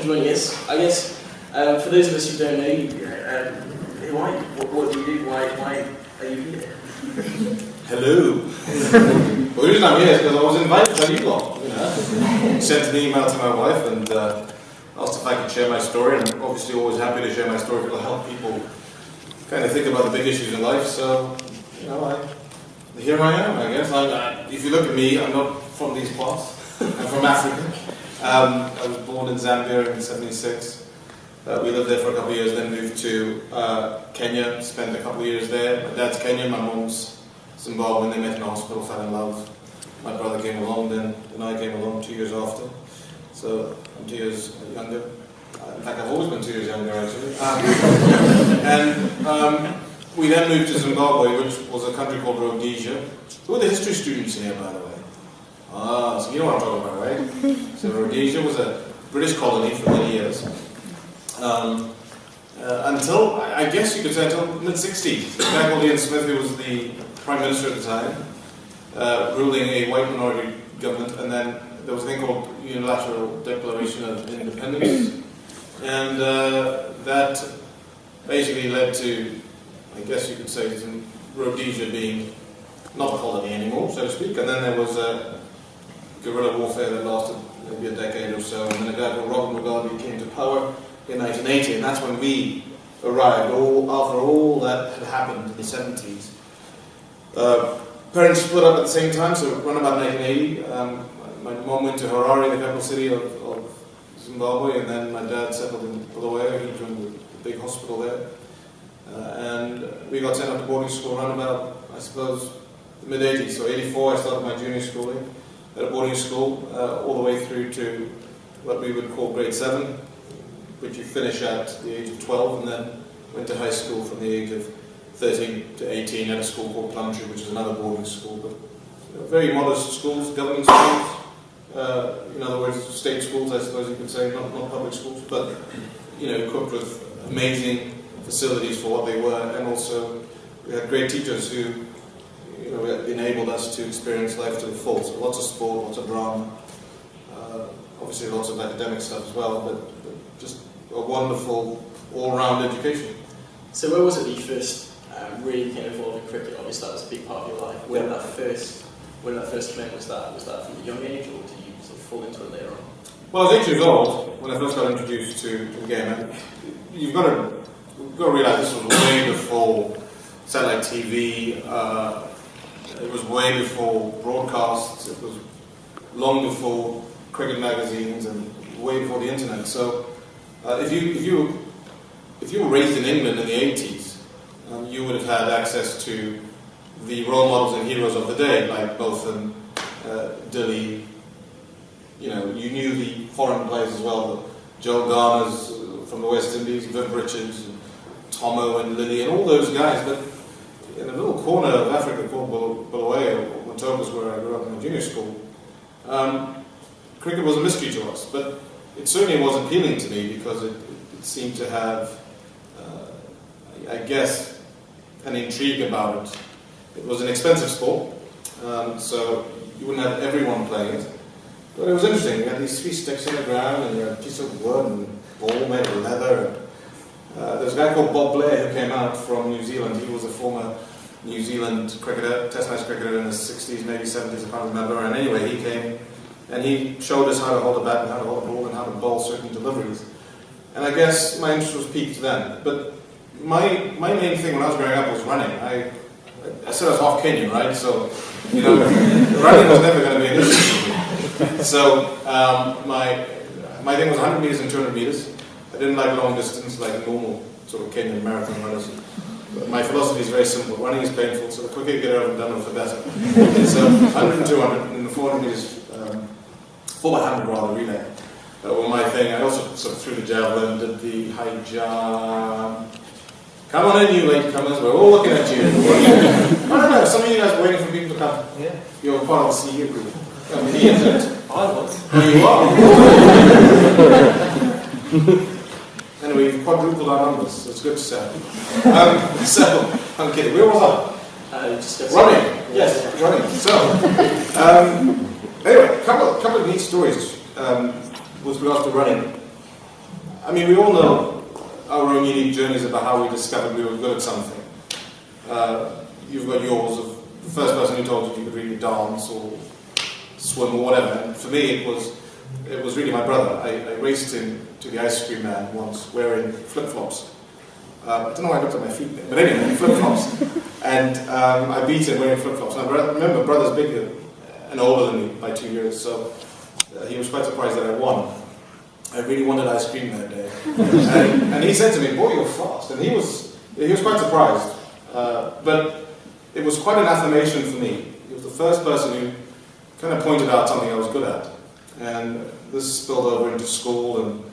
for joining us. I guess for those of us who don't know you, who are you? What do you do? Why are you here? Hello. Well, the reason I'm here is because I was invited by you lot. Sent an email to my wife and asked if I could share my story. And I'm obviously always happy to share my story if it'll help people kind of think about the big issues in life. So, here I am, I guess. If you look at me, I'm not from these parts. I'm from Africa. I was born in Zambia in '76. We lived there for a couple of years, then moved to Kenya, spent a couple of years there. My dad's Kenyan, my mom's Zimbabwean. They met in a hospital, fell in love. My brother came along then, and I came along 2 years after. So I'm 2 years younger. In fact, I've always been 2 years younger, actually. We then moved to Zimbabwe, which was a country called Rhodesia. Who are the history students here, by the way? So you know what I'm talking about, right? So Rhodesia was a British colony for many years. Until, I guess you could say, until the mid-60s. A guy called Ian Smith, who was the Prime Minister at the time, ruling a white minority government, and then there was a thing called Unilateral Declaration of Independence. And that basically led to, I guess you could say, Rhodesia being not a colony anymore, so to speak. And then there was guerrilla warfare that lasted maybe a decade or so, and then a guy called Robert Mugabe came to power in 1980, and that's when we arrived, after all that had happened in the 70s. Parents split up at the same time, so around about 1980. My mom went to Harare, the capital city of Zimbabwe, and then my dad settled in Bulawayo. He joined the big hospital there. And we got sent up to boarding school around about, I suppose, the mid-80s. So 84, I started my junior schooling at a boarding school, all the way through to what we would call grade 7, which you finish at the age of 12, and then went to high school from the age of 13 to 18 at a school called Plumtree, which is another boarding school. But very modest schools, government schools, in other words, state schools, I suppose you could say, not public schools, but equipped with amazing facilities for what they were, and also we had great teachers who enabled us to experience life to the full. So lots of sport, lots of drama, obviously lots of academic stuff as well, but just a wonderful all-round education. So where was it that you first really became involved in cricket? Obviously that was a big part of your life. When did that first come in? Was that from a young age, or did you sort of fall into it later on? Well, I was 8 years old when I first got introduced to the game. And you've got to realise this was way before satellite TV. It was way before broadcasts. It was long before cricket magazines and way before the internet. So, if you were raised in England in the 80s, you would have had access to the role models and heroes of the day, like Botham, Dilly. You knew the foreign players as well, the Joe Garners from the West Indies, Viv Richards, and Tomo and Lilly, and all those guys. But in a little corner of Africa called Bulawayo, or Matobas, where I grew up in the junior school, cricket was a mystery to us. But it certainly was appealing to me because it seemed to have, I guess, an intrigue about it. It was an expensive sport, so you wouldn't have everyone playing it. But it was interesting. You had these 3 sticks in the ground, and you had a piece of wood and ball made of leather. There's a guy called Bob Blair who came out from New Zealand. He was a former New Zealand cricketer, Test match cricketer in the 60s, maybe 70s, I can't remember. And anyway, he came and he showed us how to hold a bat and how to hold a ball and how to bowl certain deliveries. And I guess my interest was piqued then. But my main thing when I was growing up was running. I said I was half Kenyan, right? So, running was never going to be an issue for me. So, my thing was 100 meters and 200 meters. I didn't like long distance like normal sort of Kenyan marathon runners. But my philosophy is very simple. Running is painful, so the quicker you get over and done with, the better. So 100 and 200, and the 400 meters, 4x100 rather, relay, were my thing. I also sort of threw the javelin, did the high jump. Come on in, you latecomers, we're all looking at you. I don't know, some of you guys are waiting for people to come. Yeah. You're part of the CEO group. He isn't. I was. You are. Anyway, you've quadrupled our numbers, so it's good to say. So, I'm kidding. Where was I? Running. Yes, running. So, anyway, a couple of neat stories with regards to running. I mean, we all know our own unique journeys about how we discovered we were good at something. You've got yours of the first person who told you you could really dance or swim or whatever. And for me, it was really my brother. I raced him to the ice cream man once wearing flip-flops. I don't know why I looked at my feet there, but anyway, flip-flops. And I beat him wearing flip-flops. And I remember brother's bigger and older than me by 2 years, so he was quite surprised that I won. I really wanted ice cream that day. and he said to me, "Boy, you're fast." And he was quite surprised. But it was quite an affirmation for me. He was the first person who kind of pointed out something I was good at. And this spilled over into school, and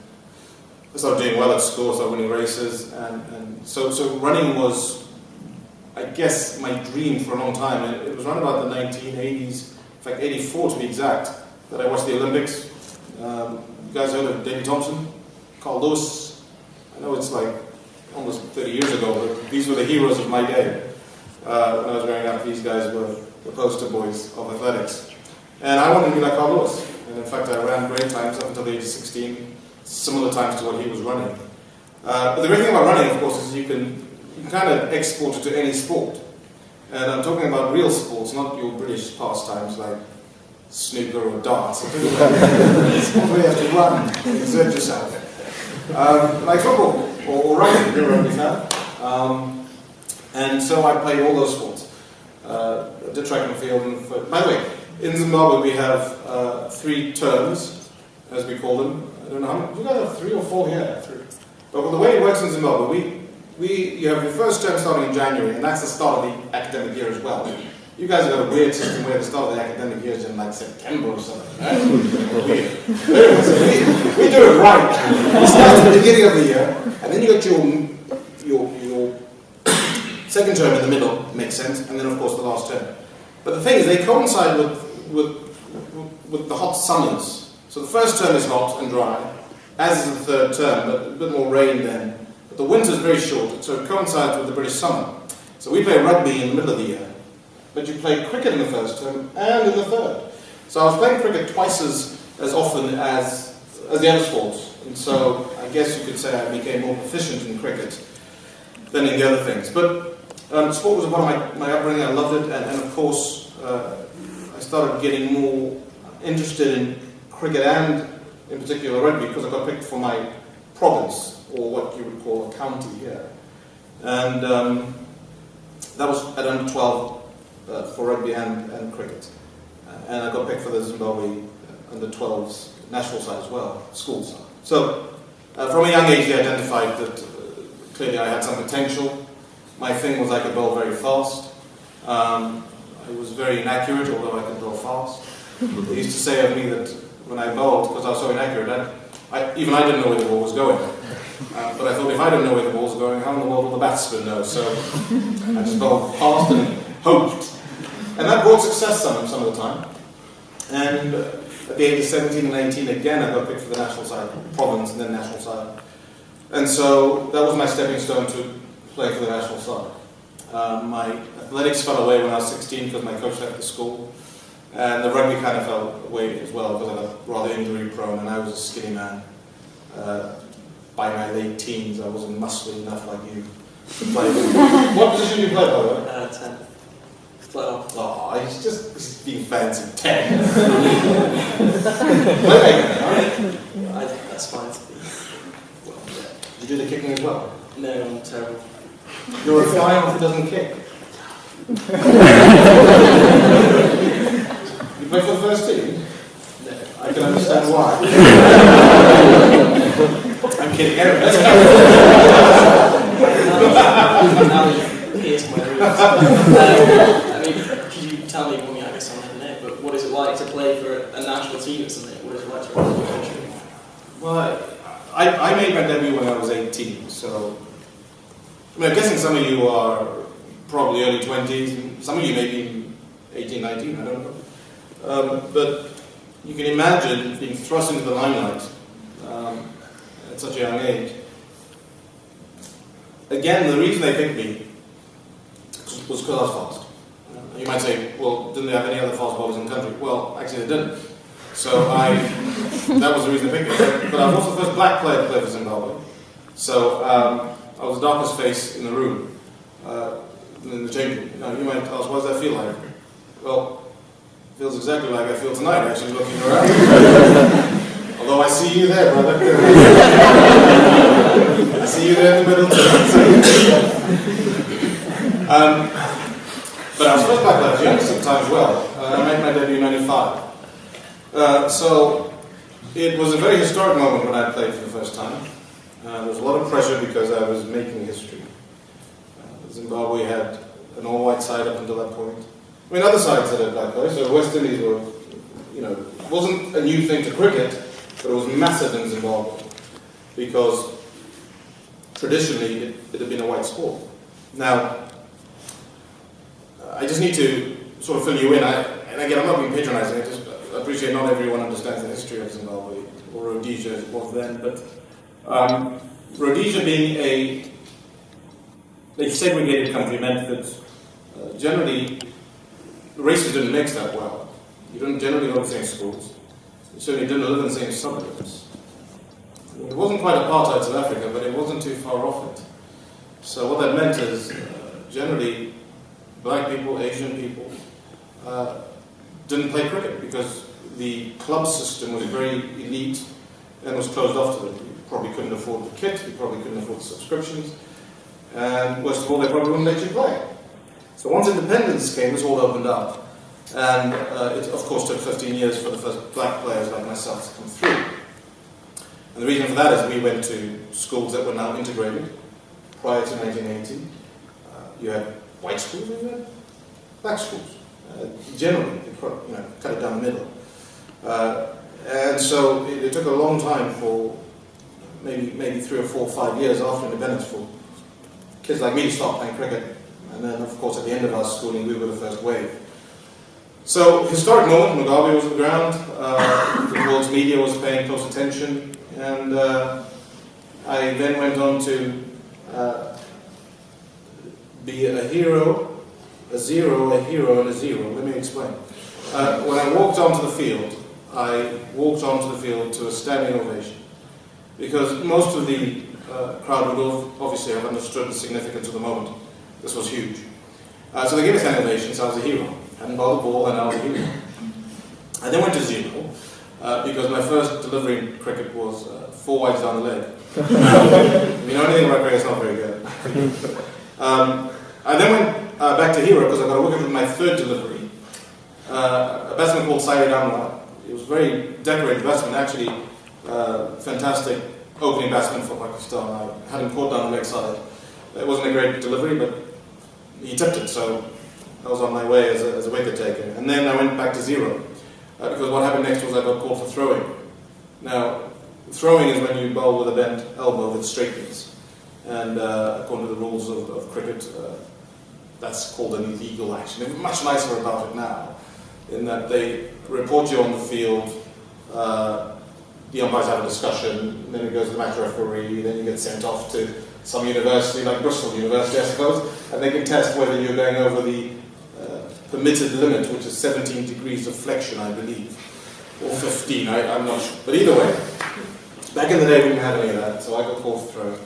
I started doing well at school, I started winning races. And so running was, I guess, my dream for a long time. It was around about the 1980s, in fact 84 to be exact, that I watched the Olympics. You guys heard of David Thompson? Carl Lewis? I know it's like almost 30 years ago, but these were the heroes of my day. When I was growing up, these guys were the poster boys of athletics. And I wanted to be like Carl Lewis. And in fact, I ran great times up until the age of 16, similar times to what he was running. But the great thing about running, of course, is you can kind of export it to any sport. And I'm talking about real sports, not your British pastimes like snooker or darts. It's where you have to run, exert yourself. Like football or rugby, you're a rugby fan. And so I played all those sports. I did track and field. By the way, in Zimbabwe we have 3 terms, as we call them. I don't know how many. You guys have 3 or 4 here? 3. But the way it works in Zimbabwe, you have your first term starting in January, and that's the start of the academic year as well. You guys have got a weird system where the start of the academic year is in like September or something, right? Weird. So we do it right. We start at the beginning of the year, and then you got your second term in the middle, makes sense, and then of course the last term. But the thing is, they coincide with the hot summers. So the first term is hot and dry, as is the third term, but a bit more rain then. But the winter is very short, so it coincides with the British summer. So we play rugby in the middle of the year, but you play cricket in the first term and in the third. So I was playing cricket twice as often as the other sports. And so I guess you could say I became more proficient in cricket than in the other things. But sport was a part of my upbringing. I loved it. And of course, I started getting more interested in cricket and in particular rugby because I got picked for my province, or what you would call a county here. And that was at under 12 for rugby and cricket. And I got picked for the Zimbabwe under 12s national side as well, school side. So from a young age they identified that clearly I had some potential. My thing was I could bowl very fast. I was very inaccurate, although I could bowl fast. They used to say of me that when I bowled, because I was so inaccurate, even I didn't know where the ball was going. But I thought if I don't know where the ball's going, how in the world will the batsman know? So I just bowled fast and hoped. And that brought success some of the time. And at the age of 17 and 18, again, I got picked for the national side, province and then national side. And so that was my stepping stone to play for the national side. My athletics fell away when I was 16 because my coach left the school. And the rugby kind of fell away as well because I got rather injury prone and I was a skinny man. By my late teens, I wasn't muscly enough like you to play. What position do you play, by the way? 10. Well, oh, he's just being fancy. 10. Playmaker, right? I think that's fine to be. Well, yeah. Did you do the kicking as well? No, I'm terrible. You're a fly off who doesn't kick. You play for the first team? No. I can understand why. I'm kidding. Anyway, let's go. Now you've pierced my roots. I mean, could you tell me, I guess I'm not there, but what is it like to play for a national team or something? What is it like to run the country? Well, I made my debut when I was 18, so I mean, I'm guessing some of you are probably early 20s, and some of you may be 18, 19, I don't know. But you can imagine being thrust into the limelight at such a young age. Again, the reason they picked me was because I was fast. You might say, well, didn't they have any other fast bowlers in the country? Well, actually they didn't. So I that was the reason I picked it. But I was also the first black player to play for Zimbabwe. So I was the darkest face in the room, in the change room. Now, you might ask, what does that feel like? Well, it feels exactly like I feel tonight, actually, looking around. Although I see you there, brother. I see you there in the middle, too. But I was first black player, young sometimes well. I made my debut in '95. So it was a very historic moment when I played for the first time. There was a lot of pressure because I was making history. Zimbabwe had an all-white side up until that point. I mean, other sides had a black player, so West Indies were, it wasn't a new thing to cricket, but it was massive in Zimbabwe because traditionally it had been a white sport. Now, I just need to sort of fill you in. And again, I'm not being patronizing. I just appreciate not everyone understands the history of Zimbabwe, or Rhodesia as it was then. But Rhodesia being a segregated country meant that generally races didn't mix that well. You didn't generally go to the same schools. You certainly didn't live in the same suburbs. It wasn't quite apartheid South Africa, but it wasn't too far off it. So what that meant is generally black people, Asian people, didn't play cricket because the club system was very elite and was closed off to them. You probably couldn't afford the kit, you probably couldn't afford the subscriptions, and worst of all, they probably wouldn't let you play. So once independence came, this all opened up. And it, of course, took 15 years for the first black players like myself to come through. And the reason for that is we went to schools that were now integrated prior to 1980. You had white schools and you had black schools. Generally, cut it down the middle. And so it took a long time for maybe 3 or 4 or 5 years after independence for kids like me to start playing cricket. And then, of course, at the end of our schooling, we were the first wave. So, historic moment, Mugabe was on the ground, the world's media was paying close attention, and I then went on to be a hero, a zero, a hero, and a zero. Let me explain. When I walked onto the field, I walked onto the field to a standing ovation, because most of the crowd would obviously have understood the significance of the moment. This was huge. So they gave me a standing ovation, so I was a hero. I hadn't bowled the ball, and I was a hero. I then went to zero, because my first delivery in cricket was 4 wides down the leg. If you know anything about cricket, it's not very good. I then went back to hero because I got a wicket with my third delivery. A batsman called Syed Amla. He was a very decorated batsman, actually fantastic opening batsman for Pakistan. I had him caught down the leg side. It wasn't a great delivery, but he tipped it, so I was on my way as a wicket taker. And then I went back to zero, because what happened next was I got called for throwing. Now, throwing is when you bowl with a bent elbow with straight knees. And according to the rules of cricket, that's called an illegal action. They're much nicer about it now, in that they report you on the field, the umpires have a discussion, then it goes to the match referee, then you get sent off to some university, like Bristol University, I suppose, and they can test whether you're going over the permitted limit, which is 17 degrees of flexion, I believe, or 15, I'm not sure. But either way, back in the day we didn't have any of that, so I got called for throwing,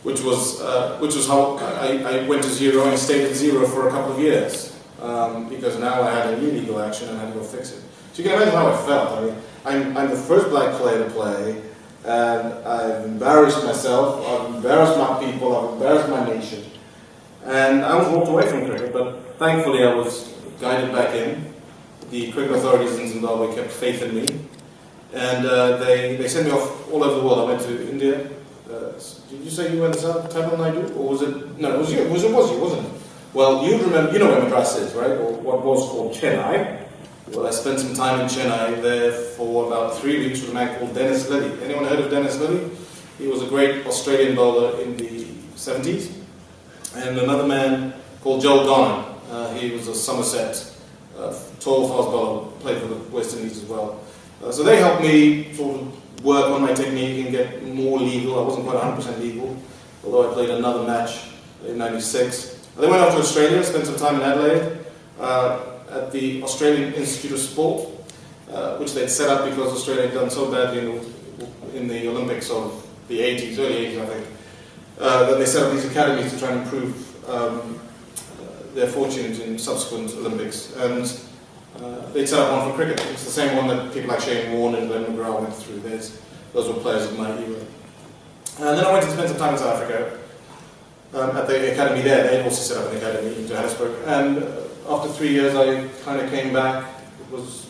which was how I went to zero and stayed at zero for a couple of years, because now I had an illegal action and I had to go fix it. So you can imagine how I felt. I mean, I'm the first black player to play, and I've embarrassed myself, I've embarrassed my people, I've embarrassed my nation, and I was walked away from cricket, but thankfully I was guided back in. The cricket authorities in Zimbabwe kept faith in me, and they sent me off all over the world. I went to India. Did you say you went to Tamil Nadu, or was it? No, it was you. It was you, wasn't it? Well, you remember, you know where Madras is, right? Or what was called Chennai. Well, I spent some time in Chennai there for about 3 weeks with a man called Dennis Lilly. Anyone heard of Dennis Lilly? He was a great Australian bowler in the 70s. And another man called Joel Donnan. He was a Somerset, tall, fast bowler, played for the West Indies as well. So they helped me sort of work on my technique and get more legal. I wasn't quite 100% legal, although I played another match in '96. I then went off to Australia, spent some time in Adelaide, at the Australian Institute of Sport. which they'd set up because Australia had done so badly in the Olympics of the 80s, early 80s, I think, that they set up these academies to try and improve their fortunes in subsequent Olympics. And they'd set up one for cricket. It's the same one that people like Shane Warne and Glenn McGrath went through. Those were players of my era. And then I went to spend some time in South Africa at the academy there. They had also set up an academy in Johannesburg. And after 3 years, I kind of came back. It was,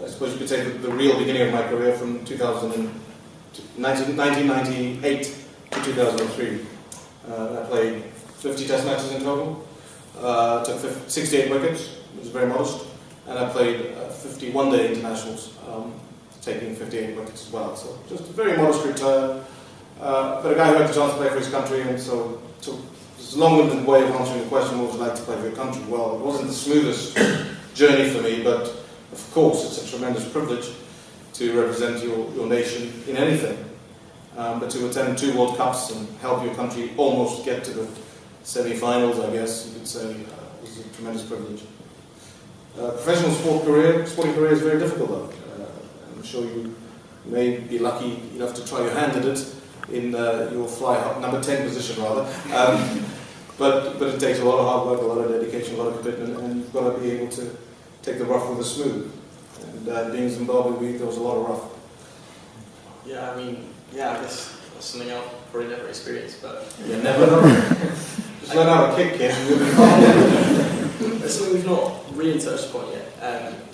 I suppose you could say, the real beginning of my career from 1998 to 2003. I played 50 test matches in total, took 68 wickets, which was very modest, and I played 50 one-day internationals, taking 58 wickets as well. So just a very modest return, but a guy who had the chance to play for his country, and so it's a long-winded way of answering the question, what would you like to play for your country? Well, it wasn't the smoothest journey for me, but of course it's a tremendous privilege to represent your nation in anything. But to attend 2 World Cups and help your country almost get to the semi-finals, I guess you could say, was a tremendous privilege. Professional sporting career is very difficult though. I'm sure you may be lucky enough to try your hand at it in your number 10 position rather. But it takes a lot of hard work, a lot of dedication, a lot of commitment, and you've got to be able to take the rough with the smooth. And being in Zimbabwe, there was a lot of rough. Yeah, I mean, yeah, I guess that's something I've probably never experienced, but... You never know. Just learn how to kick, kid, and you'll be fine. That's something we've not really touched upon yet,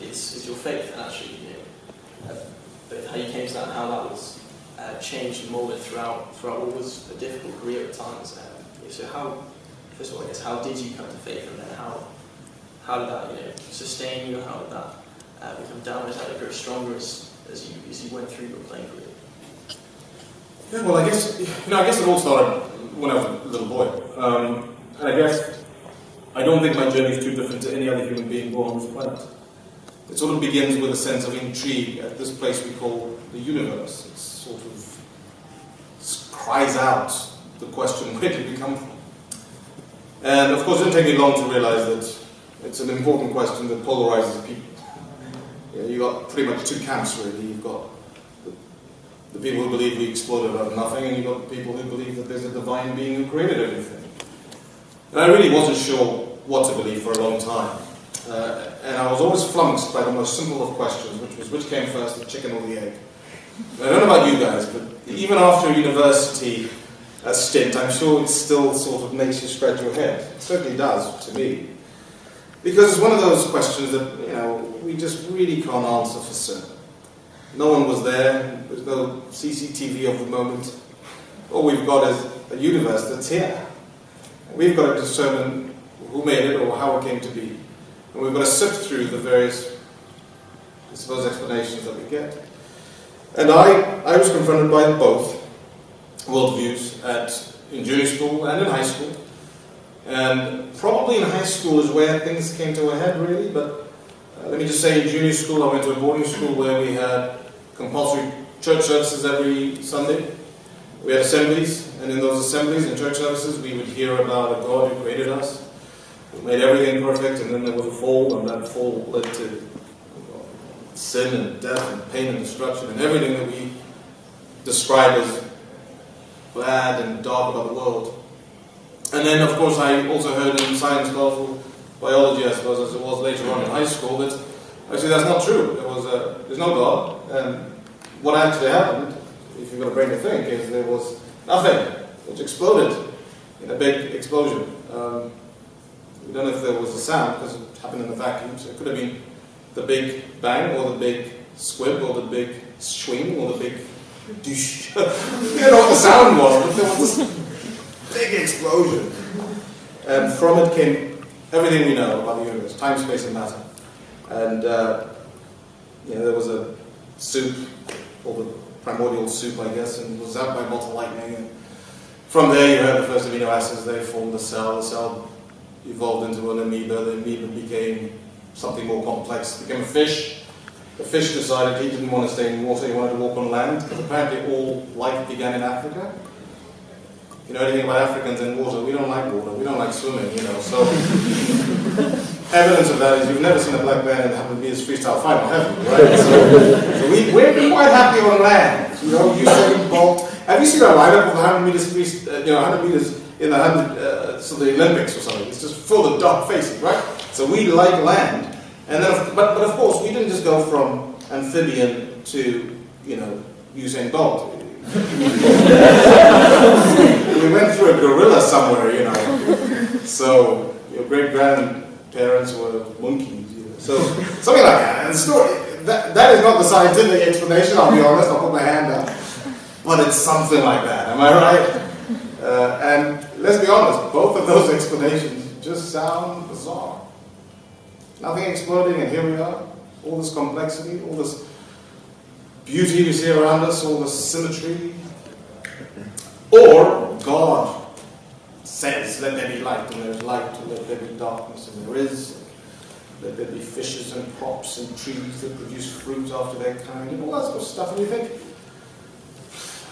is your faith, and actually, both how you came to that and how that was changed and moulded throughout what was a difficult career at times. So first of all, I guess, how did you come to faith, and then how did that, sustain you, how did that become downwards, how did it grow stronger as you went through your playing career? Yeah, well, I guess it all started when I was a little boy, and I guess I don't think my journey is too different to any other human being born on this planet. It sort of begins with a sense of intrigue at this place we call the universe. It sort of cries out the question, where did we come from? And of course, it didn't take me long to realize that it's an important question that polarizes people. You've got pretty much 2 camps, really. You've got the people who believe we exploded out of nothing, and you've got the people who believe that there's a divine being who created everything. And I really wasn't sure what to believe for a long time. And I was always flummoxed by the most simple of questions, which was, which came first, the chicken or the egg? And I don't know about you guys, but even after a university stint, I'm sure it still sort of makes you scratch your head. It certainly does, to me. Because it's one of those questions that, we just really can't answer for certain. No one was there, there's no CCTV of the moment. All we've got is a universe that's here. We've got to determine who made it or how it came to be. And we've got to sift through the various, I suppose, explanations that we get. And I was confronted by both worldviews in junior school and in high school. And probably in high school is where things came to a head, really. But let me just say, in junior school, I went to a boarding school where we had compulsory church services every Sunday. We had assemblies, and in those assemblies and church services, we would hear about a God who created us, who made everything perfect, and then there was a fall, and that fall led to sin and death and pain and destruction and everything that we describe as bad and dark about the world. And then, of course, I also heard in science class, or biology, I suppose, as it was later on in high school, that actually that's not true. There's no God, and what actually happened, if you've got a brain to think, is there was nothing, which exploded in a big explosion. We don't know if there was a sound, because it happened in a vacuum, so it could have been the big bang, or the big squib, or the big swing, or the big douche. You don't know what the sound was, but there was this big explosion. And from it came everything we know about the universe, time, space, and matter. And there was a soup, or the primordial soup, I guess, and it was out by molten lightning. And from there, you had the first amino acids. They formed the cell. The cell evolved into an amoeba. The amoeba became something more complex. It became a fish. The fish decided he didn't want to stay in water. He wanted to walk on land, because apparently all life began in Africa. You know anything about Africans in water? We don't like water. We don't like swimming, So evidence of that is you've never seen a black band in the 100 meters freestyle final, have you? Right? So we're quite happy on land. You know, Usain Bolt. Have you seen a lineup of 100 meters 100 meters in the 100 so the Olympics or something? It's just full of dark faces, right? So we like land, and then but of course we didn't just go from amphibian to Usain Bolt. We went through a gorilla somewhere, So your great grandparents were monkeys, So something like that. And the story that is not the scientific explanation. I'll be honest. I'll put my hand up, but it's something like that. Am I right? And let's be honest. Both of those explanations just sound bizarre. Nothing exploding, and here we are. All this complexity, all this beauty we see around us, all this symmetry. Or God says, let there be light, and there's light, and let there be darkness, and there is. Let there be fishes and crops and trees that produce fruit after their kind, and all that sort of stuff. And you think,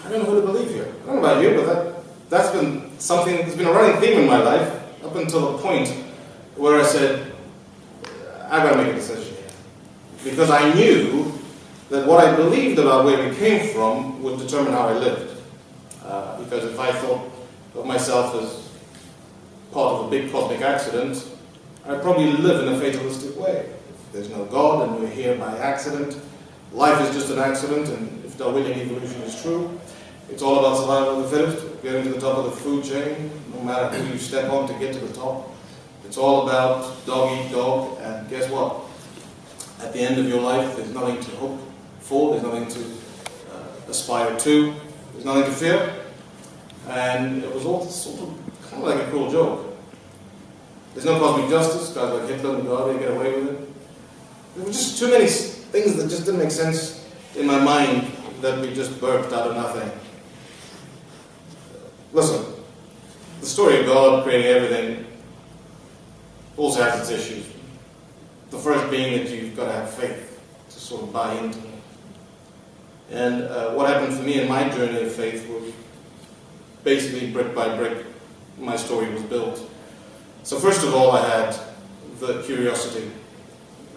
I don't know who to believe here. I don't know about you, but that's been something that's been a running theme in my life up until a point where I said, I've got to make a decision here. Because I knew that what I believed about where we came from would determine how I lived. Because if I thought of myself as part of a big cosmic accident, I'd probably live in a fatalistic way. If there's no God and we're here by accident, life is just an accident, and if Darwinian evolution is true, it's all about survival of the fittest, getting to the top of the food chain, no matter who you step on to get to the top. It's all about dog eat dog, and guess what? At the end of your life, there's nothing to hope for, there's nothing to aspire to, there's nothing to fear. And it was all sort of kind of like a cruel joke. There's no cosmic justice, guys like Hitler and Mugabe get away with it. There were just too many things that just didn't make sense in my mind that we just burped out of nothing. Listen, the story of God creating everything also has its issues. The first being that you've got to have faith to sort of buy into it. And what happened for me in my journey of faith was basically brick by brick, my story was built. So first of all, I had the curiosity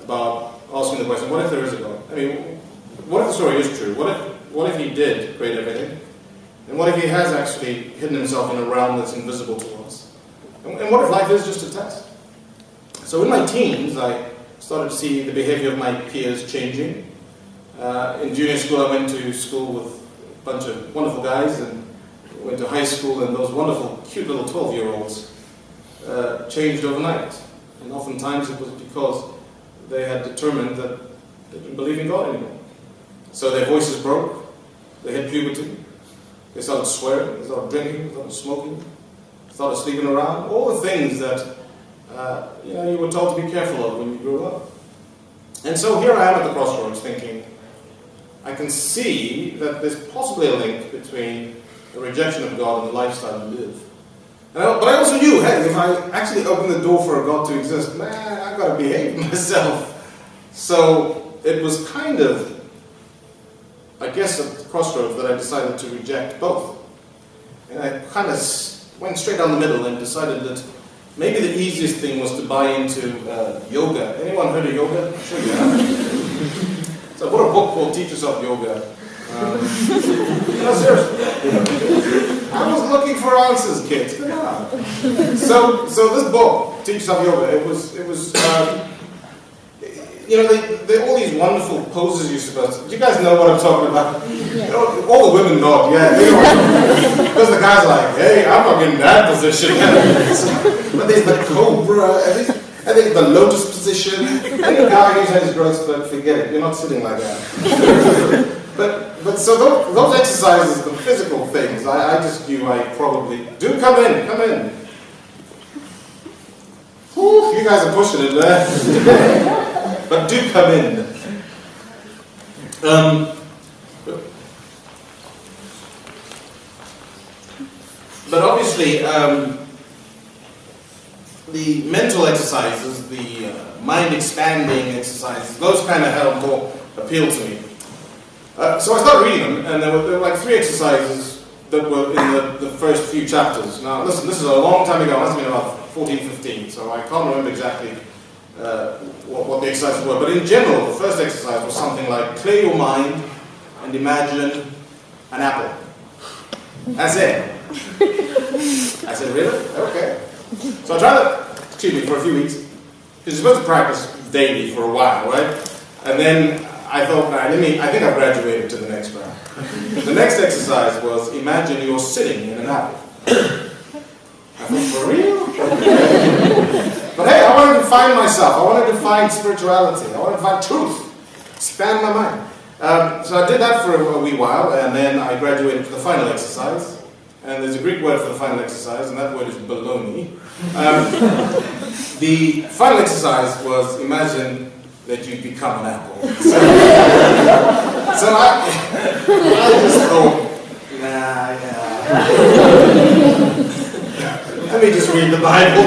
about asking the question, what if there is a God? I mean, what if the story is true? What if he did create everything? And what if he has actually hidden himself in a realm that's invisible to us? And what if life is just a test? So in my teens, I started to see the behavior of my peers changing. In junior school, I went to school with a bunch of wonderful guys, and went to high school, and those wonderful, cute little 12-year-olds changed overnight. And oftentimes it was because they had determined that they didn't believe in God anymore. So their voices broke, they hit puberty, they started swearing, they started drinking, they started smoking, started sleeping around, all the things that you were told to be careful of when you grew up. And so here I am at the crossroads thinking, I can see that there's possibly a link between the rejection of God and the lifestyle you live. But I also knew, hey, if I actually open the door for a God to exist, man, I've got to behave myself. So it was kind of, I guess, at the crossroads that I decided to reject both. And I kind of went straight down the middle and decided that maybe the easiest thing was to buy into yoga. Anyone heard of yoga? I'm sure you have. So I bought a book called Teach Yourself Yoga. Seriously. I was looking for answers, kids. Come on. So this book, Teach Yourself Yoga, it was they all these wonderful poses you're supposed to. Do you guys know what I'm talking about? Yeah. All the women know, yeah. They know. Because the guys are like, hey, I'm not getting that position. But there's the cobra, and there's the lotus position. And the guy who's had his growth spurt, forget it. You're not sitting like that. But so those exercises, the physical things, I just knew I probably do. Come in. Whew, you guys are pushing it, man. But do come in. But obviously, the mental exercises, the mind-expanding exercises, those kind of had more appeal to me. So I started reading them, and there were like 3 exercises that were in the first few chapters. Now, listen, this is a long time ago. It must have been about 14, 15, so I can't remember exactly what the exercises were. But in general, the first exercise was something like clear your mind and imagine an apple. That's it. I said, really? Okay. So I tried that, for a few weeks. Because you're supposed to practice daily for a while, right? And then I thought, I think I've graduated to the next round. The next exercise was imagine you're sitting in an apple. I thought, for real? But hey, I wanted to find myself. I wanted to find spirituality. I wanted to find truth. Expand my mind. So I did that for a wee while, and then I graduated to the final exercise. And there's a Greek word for the final exercise, and that word is baloney. The final exercise was imagine that you become an apple. So I just thought, yeah. Let me just read the Bible.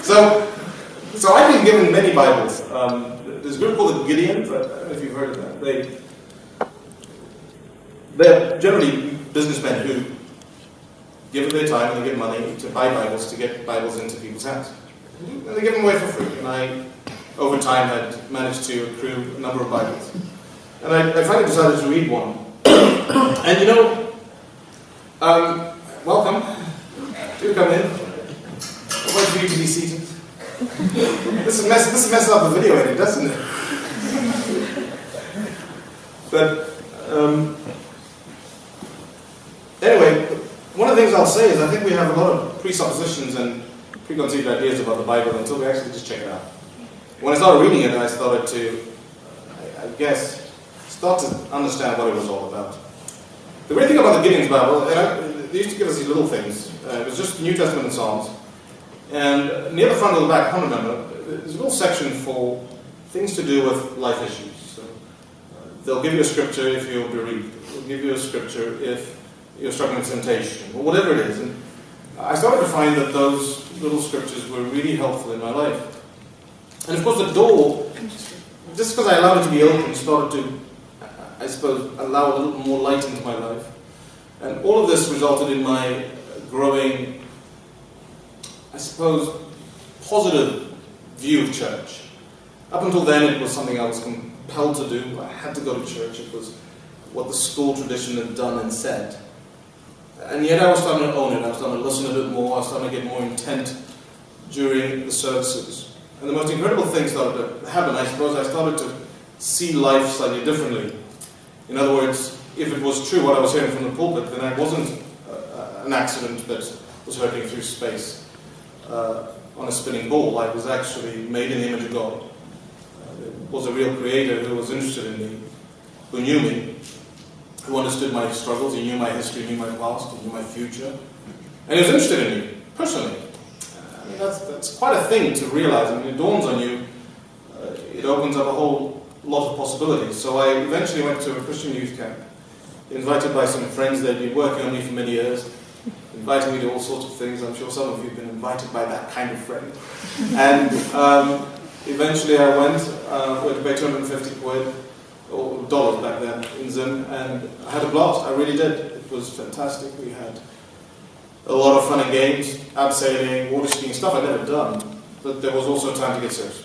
So I've been given many Bibles. There's a group called the Gideons. I don't know if you've heard of that. They're generally businessmen who give their time and they give money to buy Bibles, to get Bibles into people's hands. And they give them away for free. And I, over time, had managed to accrue a number of Bibles. And I finally decided to read one. And welcome. Do come in. I'll wait for you to be seated. This messes up the video edit, doesn't it? But anyway, one of the things I'll say is I think we have a lot of presuppositions and preconceived ideas about the Bible until we actually just check it out. When I started reading it, I started to, start to understand what it was all about. The great thing about the Gideon's Bible, they used to give us these little things. It was just New Testament and Psalms. And near the front or the back, I can't remember, there's a little section for things to do with life issues. So, they'll give you a scripture if you're bereaved. They'll give you a scripture if you're struggling with temptation, or whatever it is. And I started to find that those little scriptures were really helpful in my life. And of course the door, just because I allowed it to be open, started to, I suppose, allow a little more light into my life. And all of this resulted in my growing, I suppose, positive view of church. Up until then it was something I was compelled to do. I had to go to church. It was what the school tradition had done and said. And yet I was starting to own it. I was starting to listen a bit more. I was starting to get more intent during the services. And the most incredible thing started to happen. I suppose I started to see life slightly differently. In other words, if it was true what I was hearing from the pulpit, then I wasn't an accident that was hurtling through space on a spinning ball. I was actually made in the image of God. There was a real creator who was interested in me, who knew me, who understood my struggles. He knew my history, knew my past, he knew my future. And he was interested in me, personally. I mean, that's quite a thing to realize. I mean, it dawns on you. It opens up a whole lot of possibilities. So I eventually went to a Christian youth camp, invited by some friends. They'd been working on me for many years, inviting me to all sorts of things. I'm sure some of you have been invited by that kind of friend. And eventually I went to pay 250 quid, or dollars back then, in Zim, and I had a blast. I really did. It was fantastic. We had a lot of fun and games, abseiling, water skiing, stuff I'd never done. But there was also time to get serious.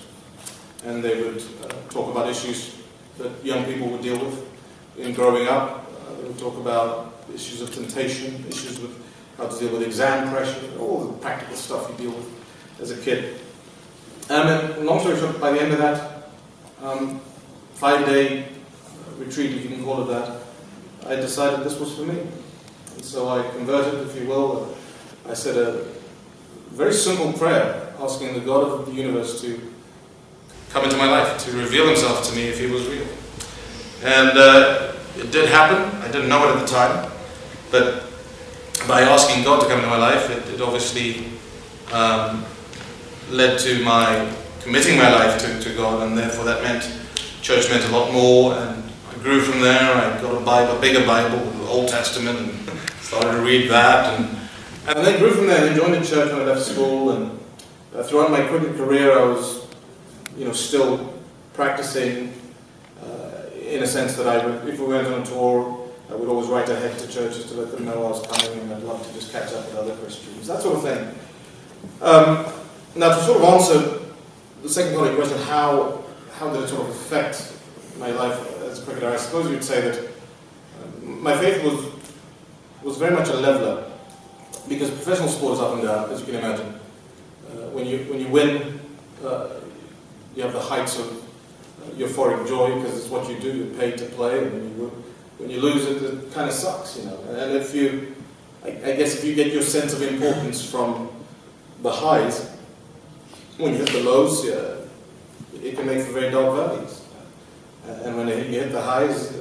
And they would talk about issues that young people would deal with in growing up. They would talk about issues of temptation, issues with how to deal with exam pressure, all the practical stuff you deal with as a kid. And long story short, by the end of that 5-day retreat, if you can call it that, I decided this was for me. And so I converted, if you will. I said a very simple prayer, asking the God of the universe to come into my life, to reveal himself to me if he was real. And it did happen. I didn't know it at the time. But by asking God to come into my life, it obviously led to my committing my life to God, and therefore that meant church meant a lot more, and I grew from there. I got a bigger Bible, the Old Testament, and started to read that, and then grew from there and joined the church when I left school. And throughout my career I was still practicing in a sense that if we went on a tour, I would always write ahead to churches to let them know I was coming, and I'd love to just catch up with other Christians, that sort of thing. Now, to sort of answer the second part of your question, how did it sort of affect my life as a cricketer? I suppose you'd say that my faith was very much a leveller, because professional sport is up and down, as you can imagine. When you win, you have the heights of euphoric joy because it's what you do. You're paid to play, and when you lose it kind of sucks, you know. And if you, I guess, if you get your sense of importance from the highs, when you hit the lows, it can make for very dark valleys. And when you hit the highs,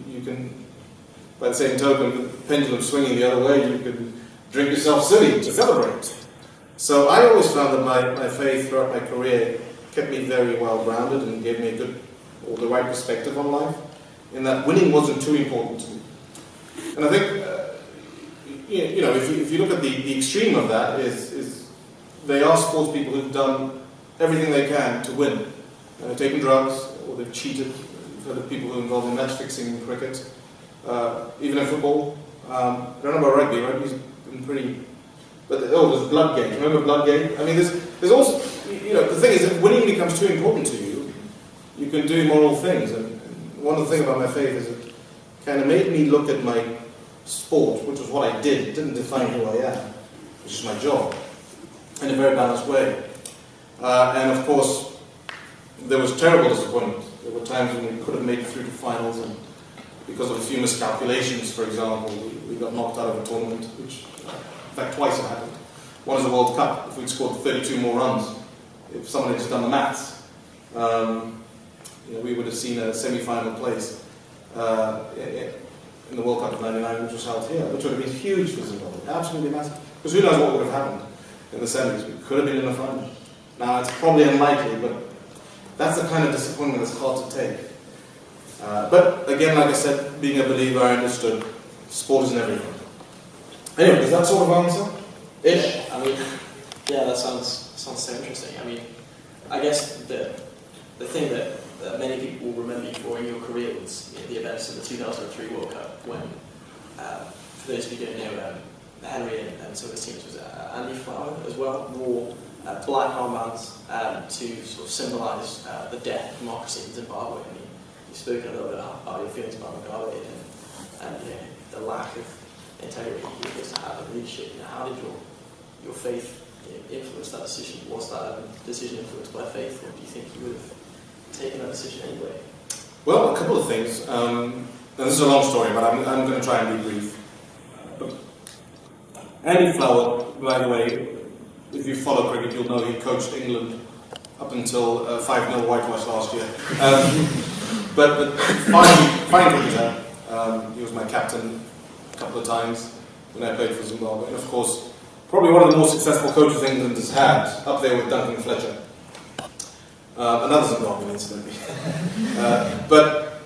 you can, by the same token, the pendulum swinging the other way, you can drink yourself silly to celebrate. So I always found that my faith throughout my career kept me very well grounded and gave me the right perspective on life, in that winning wasn't too important to me. And I think, you know, if you look at the extreme of that, is they are sports people who've done everything they can to win. They've taken drugs, or they've cheated. You've heard of people who are involved in match fixing in cricket, even in football. I don't know about rugby. Rugby's been pretty... But there's Bloodgate. Remember Bloodgate? I mean, there's also, you know, the thing is, if winning becomes too important to you, you can do immoral things. And one of the things about my faith is it kind of made me look at my sport, which was what I did. It didn't define who I am, which is my job, in a very balanced way. And of course, there was terrible disappointment. There were times when we could have made it through to finals, and because of a few miscalculations, for example, we got knocked out of a tournament, which... In fact, twice it happened. One is the World Cup. If we'd scored 32 more runs, if someone had just done the maths, you know, we would have seen a semi-final place in the World Cup of '99, which was held here, which would have been huge for Zimbabwe, absolutely massive. Because who knows what would have happened in the semis? We could have been in the final. Now, it's probably unlikely, but that's the kind of disappointment that's hard to take. But again, like I said, being a believer, I understood sport isn't everything. Anyway, does that sort of answer? Ish? Yeah, I mean, yeah, that sounds so interesting. I mean, I guess the thing that many people will remember you for in your career was the events of the 2003 World Cup, when, for those of you who don't know, Henry and some of his teams was Andy Flower as well, wore black armbands to sort of symbolise the death of democracy in Zimbabwe. I mean, you've spoken a little bit about your feelings about Mugabe and you know, the lack of integrity he appears to have in leadership. You know, how did your faith influence that decision? Was that decision influenced by faith, or do you think you would have taken that decision anyway? Well, a couple of things. And this is a long story, but I'm going to try and be brief. Andy Flower, by the way, if you follow cricket, you'll know he coached England up until 5-0 whitewash last year. But fine cricketer. He was my captain a couple of times when I played for Zimbabwe. And of course, probably one of the more successful coaches England has had, up there with Duncan Fletcher. Another Zimbabwean, incidentally. But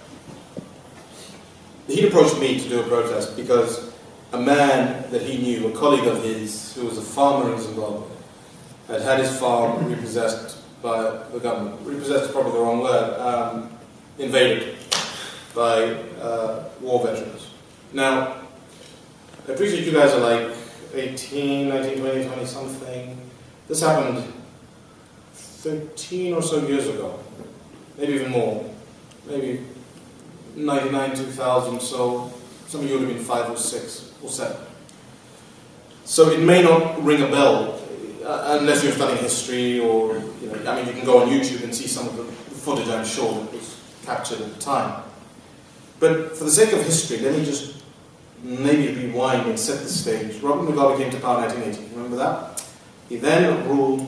he'd approached me to do a protest because a man that he knew, a colleague of his, who was a farmer in Zimbabwe, had had his farm repossessed by the government. Repossessed is probably the wrong word. Invaded by war veterans. Now, I appreciate you guys are like 18, 19, 20, 20 something. This happened 13 or so years ago, maybe even more, maybe 99, 2000, so some of you would have been 5 or 6 or 7. So it may not ring a bell unless you're studying history, or, you know, I mean, you can go on YouTube and see some of the footage, I'm sure, that was captured at the time. But for the sake of history, let me just maybe rewind and set the stage. Robert Mugabe came to power in 1980. Remember that? He then ruled,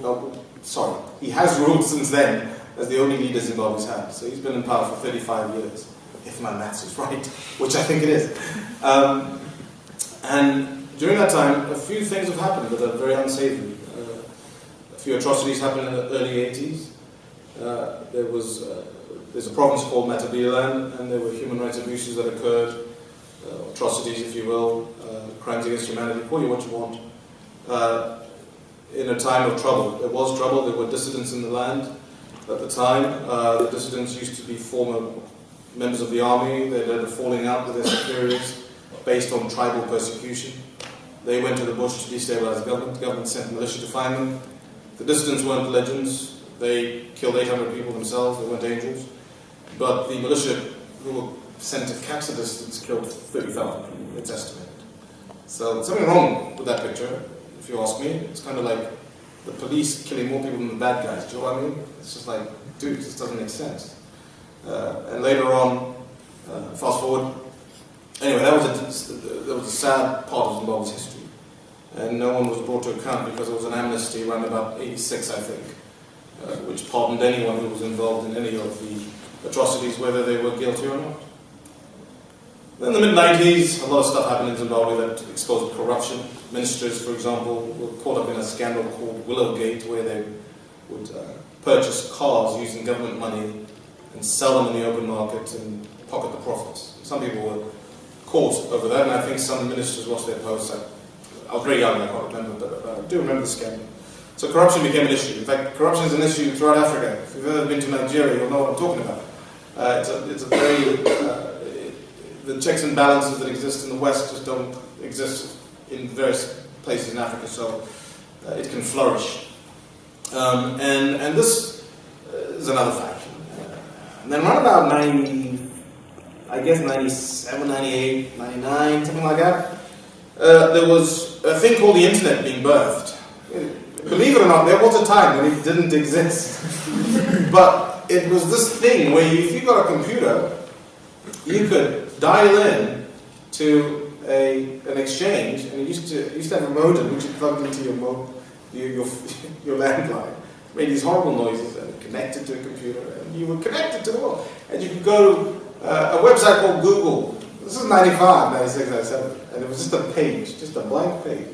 he has ruled since then as the only leader Zimbabwe's had. So he's been in power for 35 years, if my maths is right, which I think it is. And during that time, a few things have happened that are very unsavory. A few atrocities happened in the early 80s. There's a province called Matabeleland, and there were human rights abuses that occurred, atrocities, if you will, crimes against humanity, call you what you want, in a time of trouble. There was trouble, there were dissidents in the land at the time. The dissidents used to be former members of the army. They had a falling out with their superiors based on tribal persecution. They went to the bush to destabilize the government. The government sent militia to find them, The dissidents weren't legends. They killed 800 people themselves. They weren't angels. But the militia who were sent to catch the dissidents killed 30,000 people, it's estimated. So there's something wrong with that picture, if you ask me. It's kind of like the police killing more people than the bad guys. Do you know what I mean? It's just like, dude, this doesn't make sense. And later on, fast forward, anyway, that was a sad part of Zimbabwe's history. And no one was brought to account because there was an amnesty around about 86, I think, which pardoned anyone who was involved in any of the atrocities, whether they were guilty or not. Then in the mid-90s, a lot of stuff happened in Zimbabwe that exposed corruption. Ministers, for example, were caught up in a scandal called Willowgate, where they would purchase cars using government money and sell them in the open market and pocket the profits. Some people were caught over that, and I think some ministers lost their posts. I was very young, I can't remember, but I do remember the scandal. So corruption became an issue. In fact, corruption is an issue throughout Africa. If you've ever been to Nigeria, you'll know what I'm talking about. It's a very... the checks and balances that exist in the West just don't exist in various places in Africa, so it can flourish. And this is another faction. And then around about 97, 98, 99, something like that, there was a thing called the internet being birthed. Believe it or not, there was a time when it didn't exist. But it was this thing where if you got a computer, you could dial in to an exchange, and it used to have a modem which you plugged into your landline. It made these horrible noises, and it connected to a computer, and you were connected to the world. And you could go to a website called Google. This is 95, 96, 97, and it was just a page, just a blank page.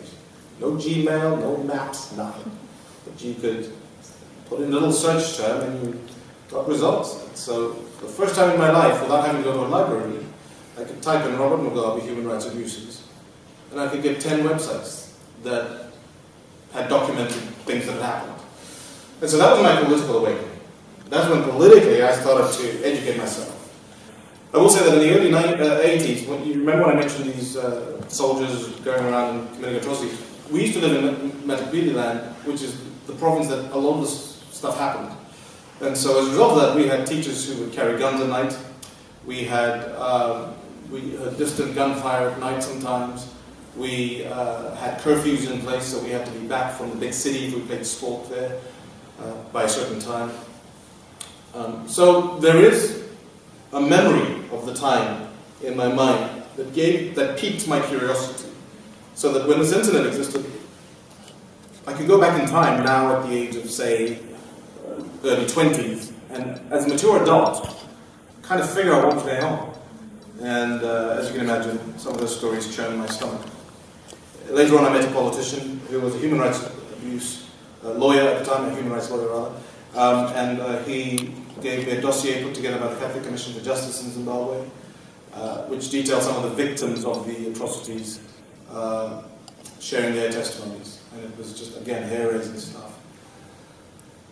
No Gmail, no maps, nothing. But you could put in a little search term, and you got results. So the first time in my life, without having to go to a library, I could type in Robert Mugabe human rights abuses, and I could get 10 websites that had documented things that had happened. And so that was my political awakening. That's when politically I started to educate myself. I will say that in the early 80s, you remember when I mentioned these soldiers going around and committing atrocities, we used to live in Matabeleland, which is the province that a lot of this stuff happened. And so as a result of that, we had teachers who would carry guns at night. We had distant gunfire at night sometimes. We had curfews in place, so we had to be back from the big city if we played sport there by a certain time. So there is a memory of the time in my mind that piqued my curiosity. So that when this internet existed, I could go back in time now at the age of, say, early 20s, and as a mature adult, kind of figure out what was going on. And as you can imagine, some of those stories churned my stomach. Later on, I met a politician who was a human rights abuse lawyer at the time, a human rights lawyer rather, and he gave me a dossier put together by the Catholic Commission for Justice in Zimbabwe, which detailed some of the victims of the atrocities, sharing their testimonies. And it was just, again, hair-raising stuff.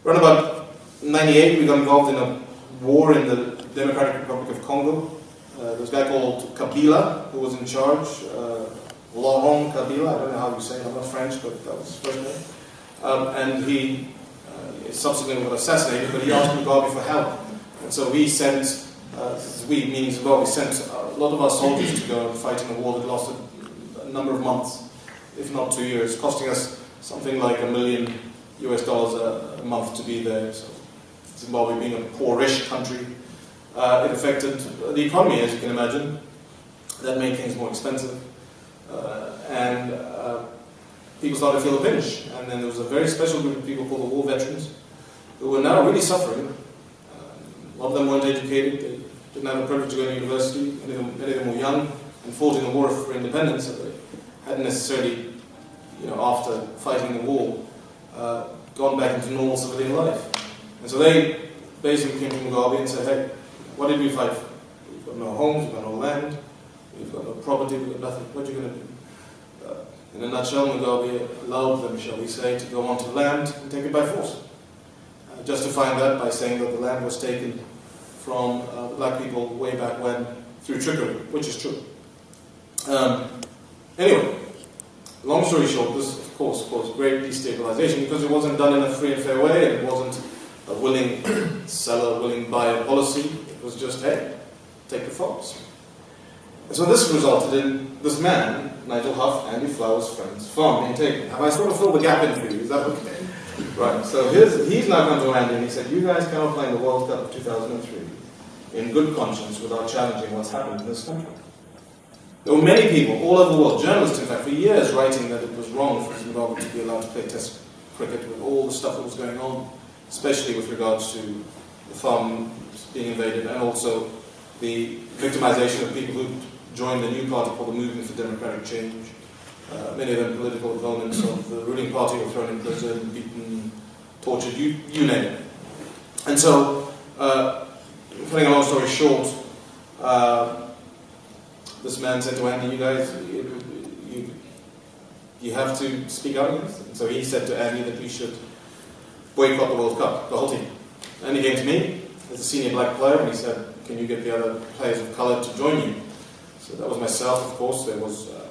Around about 98, we got involved in a war in the Democratic Republic of Congo. There was a guy called Kabila who was in charge, Laurent Kabila, I don't know how you say it, I'm not French, but that was his first name. And he subsequently got assassinated, but he asked Mugabe for help. And so we sent, we means Zimbabwe, sent a lot of our soldiers to go and fight in a war that lasted a number of months, if not 2 years, costing us something like $1 million a month to be there. So Zimbabwe being a poorish country, it affected the economy, as you can imagine. That made things more expensive. And people started to feel the pinch. And then there was a very special group of people called the war veterans who were now really suffering. A lot of them weren't educated. They didn't have the privilege to go to university. Many of them were young and fought in the war for independence. So they hadn't necessarily, after fighting the war, gone back into normal civilian life. And so they basically came to Mugabe and said, hey, what did we fight for? We've got no homes, we've got no land, we've got no property, we've got nothing. What are you going to do? In a nutshell, Mugabe allowed them, shall we say, to go onto the land and take it by force. Justifying that by saying that the land was taken from black people way back when through trickery, which is true. Anyway, long story short, this of course, caused great destabilization because it wasn't done in a free and fair way, and it wasn't a willing seller, willing buyer policy. It was just, hey, take the farms. And so this resulted in this man, Nigel Huff, Andy Flower's friend's farm being taken. Have I sort of filled the gap in for you? Is that okay? Right, so he's now come to Andy and he said, you guys cannot play in the World Cup of 2003 in good conscience without challenging what's happened in this country. There were many people all over the world, journalists in fact, for years writing that it was wrong for Zimbabwe to be allowed to play test cricket with all the stuff that was going on, especially with regards to the farm being invaded and also the victimization of people who joined the new party called the Movement for Democratic Change. Many of them political opponents of the ruling party were thrown in prison, beaten, tortured, you name it. And so, cutting a long story short, this man said to Andy, you guys, you have to speak out against it. And so he said to Andy that we should boycott the World Cup, the whole team. Andy came to me as a senior black player and he said, can you get the other players of colour to join you? So that was myself, of course. There was a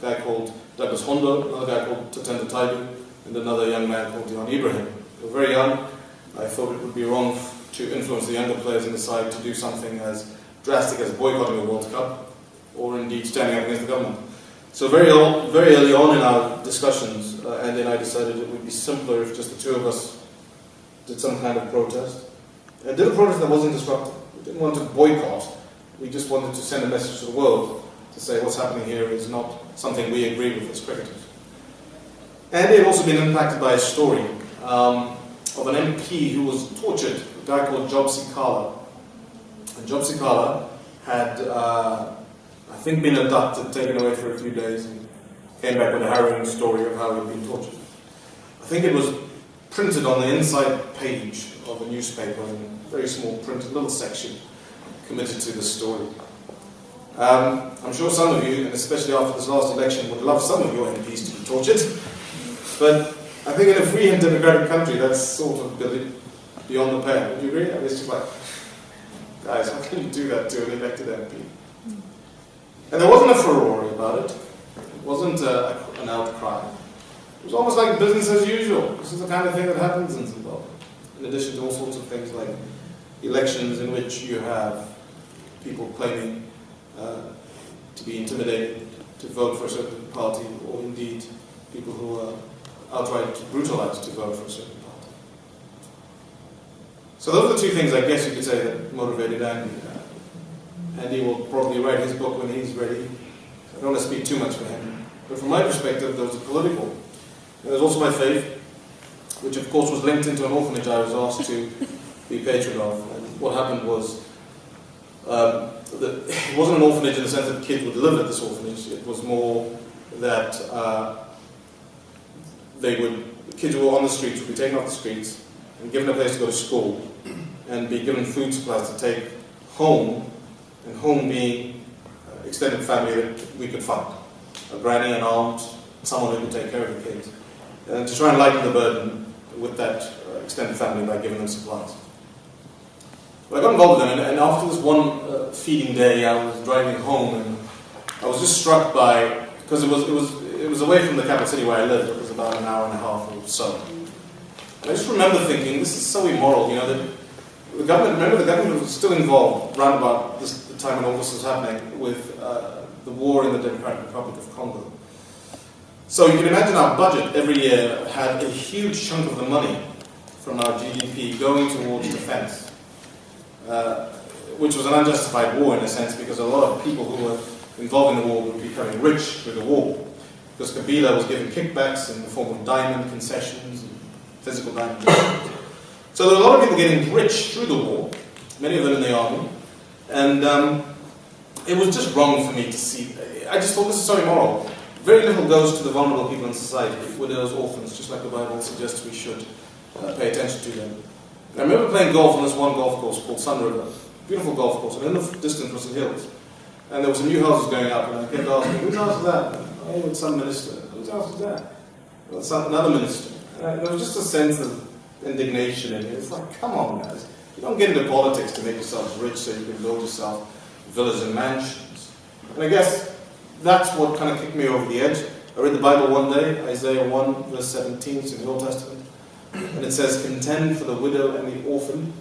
guy called Douglas Hondo, another guy called Tatenda Taibu, and another young man called Dion Ibrahim. They were very young. I thought it would be wrong to influence the younger players in the side to do something as drastic as boycotting a World Cup, or indeed standing up against the government. So very early on in our discussions, Andy and I decided it would be simpler if just the two of us did some kind of protest. And did a protest that wasn't disruptive. We didn't want to boycott. We just wanted to send a message to the world to say what's happening here is not something we agree with as cricketers. Andy had also been impacted by a story of an MP who was tortured, a guy called Job Sikala. And Job Sikala had, I think, been abducted, taken away for a few days, and came back with a harrowing story of how he'd been tortured. I think it was printed on the inside page of a newspaper in a very small print, a little section committed to this story. I'm sure some of you, and especially after this last election, would love some of your MPs to be tortured. But I think in a free and democratic country, that's sort of beyond the pale. Would you agree? I mean, it's just like, guys, how can you do that to an elected MP? And there wasn't a furore about it. It wasn't an outcry. It was almost like business as usual. This is the kind of thing that happens in Zimbabwe. In addition to all sorts of things like elections in which you have people claiming to be intimidated to vote for a certain party, or indeed people who are outright brutalized to vote for a certain party. So those are the two things, I guess you could say, that motivated Andy. Andy will probably write his book when he's ready. I don't want to speak too much for him. But from my perspective, there was a political. And there's also my faith, which of course was linked into an orphanage I was asked to be patron of. And what happened was, it wasn't an orphanage in the sense that kids would live at this orphanage. It was more that kids who were on the streets would be taken off the streets and given a place to go to school and be given food supplies to take home, and home being extended family that we could find. A granny, an aunt, someone who could take care of the kids. And to try and lighten the burden with that extended family by giving them supplies. Well, I got involved with them, and after this one feeding day, I was driving home, and I was just struck by, because it was away from the capital city where I lived. It was about an hour and a half or so. And I just remember thinking, this is so immoral, that the government was still involved around about the time when all this was happening with the war in the Democratic Republic of Congo. So you can imagine our budget every year had a huge chunk of the money from our GDP going towards defense, which was an unjustified war in a sense, because a lot of people who were involved in the war were becoming rich through the war, because Kabila was given kickbacks in the form of diamond concessions and physical diamond concessions. So there were a lot of people getting rich through the war, many of them in the army, and it was just wrong for me to see. I just thought, this is so immoral. Very little goes to the vulnerable people in society, widows, orphans, just like the Bible suggests we should pay attention to them. And I remember playing golf on this one golf course called Sun River, beautiful golf course, and in the distance was the hills. And there were some new houses going up, and I kept asking, whose house is that? Oh, it's some minister. Whose house is that? Well, it's another minister. And there was just a sense of indignation in it. It's like, come on, guys. You don't get into politics to make yourselves rich so you can build yourself villas and mansions. And I guess that's what kind of kicked me over the edge. I read the Bible one day, Isaiah 1, verse 17, it's in the Old Testament, and it says, "Contend for the widow and the orphan,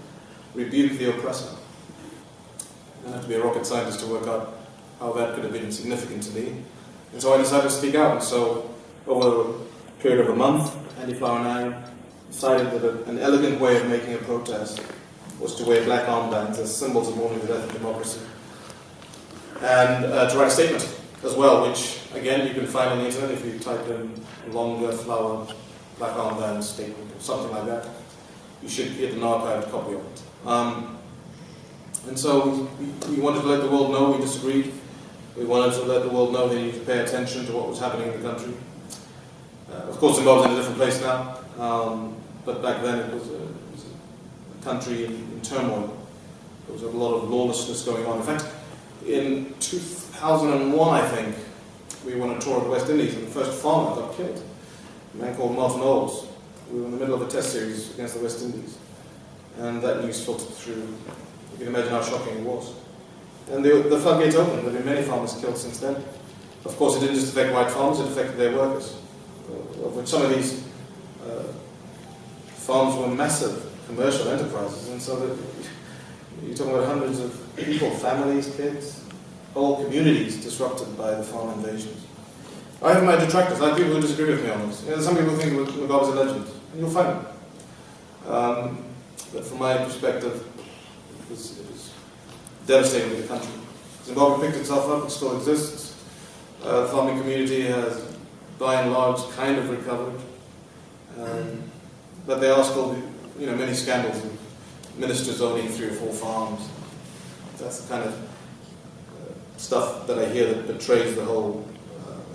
rebuke the oppressor." You don't have to be a rocket scientist to work out how that could have been significant to me. And so I decided to speak out. And so, over a period of a month, Andy Flower and I decided that an elegant way of making a protest was to wear black armbands as symbols of mourning the death of democracy. And to write a statement as well, which, again, you can find on the internet if you type in Olonga Flower black armband statement or something like that. You should get an archived copy of it. And so we wanted to let the world know we disagreed. We wanted to let the world know they needed to pay attention to what was happening in the country. Of course, Zimbabwe's in a different place now, but back then it was a country in turmoil. There was a lot of lawlessness going on. In fact, in 2001, I think, we went on tour of the West Indies, and the first farmer got killed, a man called Martin Olds. We were in the middle of a test series against the West Indies, and that news filtered through. You can imagine how shocking it was. And the floodgates opened. There have been many farmers killed since then. Of course, it didn't just affect white farmers, it affected their workers, of which some of these farms were massive commercial enterprises. And so that you're talking about hundreds of people, families, kids, whole communities disrupted by the farm invasions. I have my detractors. I have people who disagree with me on this. You know, some people think Mugabe's a legend, and you'll find them. But from my perspective, it was devastating to the country. Zimbabwe picked itself up, it still exists. The farming community has, by and large, kind of recovered. But there are still, many scandals of ministers owning 3 or 4 farms. That's the kind of stuff that I hear that betrays the whole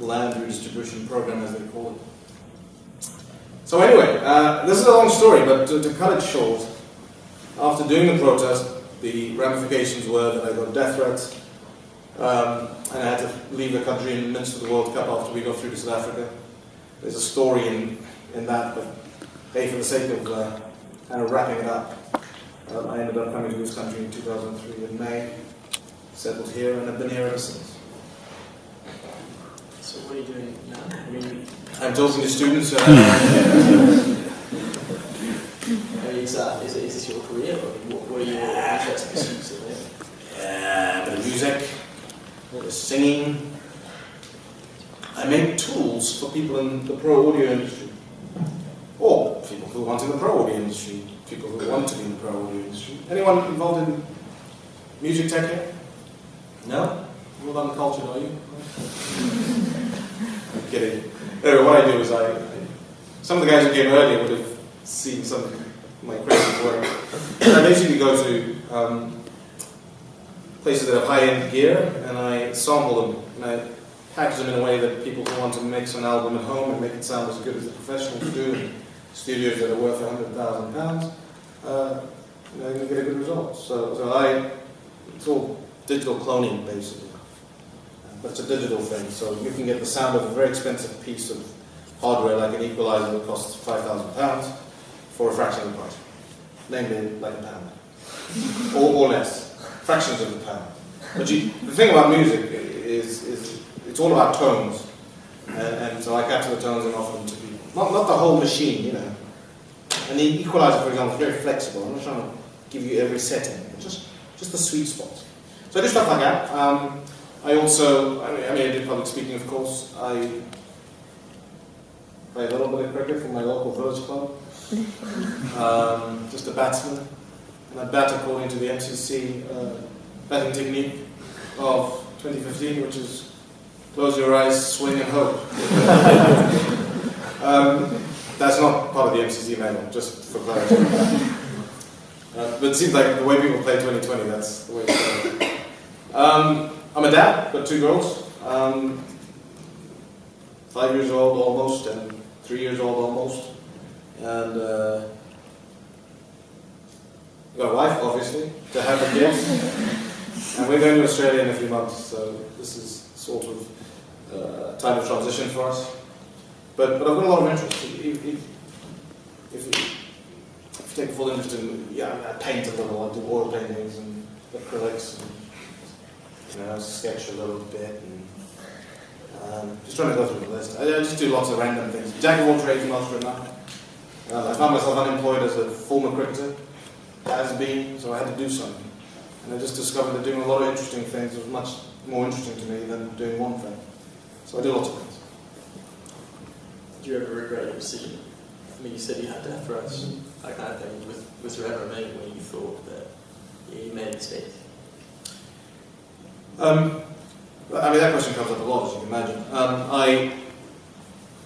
land redistribution program, as they call it. So anyway, this is a long story, but to cut it short, after doing the protest, the ramifications were that I got death threats, and I had to leave the country in the midst of the World Cup after we got through to South Africa. There's a story in that, but hey, for the sake of kind of wrapping it up, I ended up coming to this country in 2003 in May, settled here, and I've been here ever since. So what are you doing now? I mean, I'm talking to students. Is this your career, or what are your interests and pursuits at the a bit of music, a bit of singing. I make tools for people in the pro audio industry, or people who want in the pro audio industry, people who want to be in the pro audio industry. Anyone involved in music tech here? No? You're all uncultured, are you? I'm kidding. Anyway, what I do is some of the guys who came earlier would have seen some of my crazy work. I basically go to places that have high-end gear, and I sample them, and I package them in a way that people who want to mix an album at home and make it sound as good as the professionals do in studios that are worth £100,000, you can get a good result. So it's all digital cloning, basically. But it's a digital thing, so you can get the sound of a very expensive piece of hardware, like an equalizer that costs £5,000, for a fraction of the price. Namely, like a pound. or less. Fractions of a pound. But the thing about music is it's all about tones. And so I capture the tones and offer them to people. Not the whole machine, And the equalizer, for example, is very flexible. I'm not trying to give you every setting. Just the sweet spots. So I do stuff like that. I also, I did public speaking, of course. I play a little bit of cricket for my local village club. Just a batsman. And I bat according to the MCC batting technique of 2015, which is close your eyes, swing and hope. That's not part of the MCC manual, just for clarity. But it seems like the way people play 2020, that's the way it's going. I'm a dad, got 2 girls. 5 years old almost, and 3 years old almost. And got a wife, obviously, to have the kids. And we're going to Australia in a few months, so this is sort of a time of transition for us. But I've got a lot of interest. If you take a full interest in, I paint a little, I do oil paintings and acrylics, and sketch a little bit, and Just trying to go through the list. I just do lots of random things. Jack of all trades, master of none. I found myself unemployed as a former cricketer, has been, so I had to do something. And I just discovered that doing a lot of interesting things was much more interesting to me than doing one thing. So I do lots of things. Do you ever regret your decision? I mean, you said you had death threats, that kind of thing. Was there ever a moment when you thought that you made a mistake? I mean, that question comes up a lot, as you can imagine. I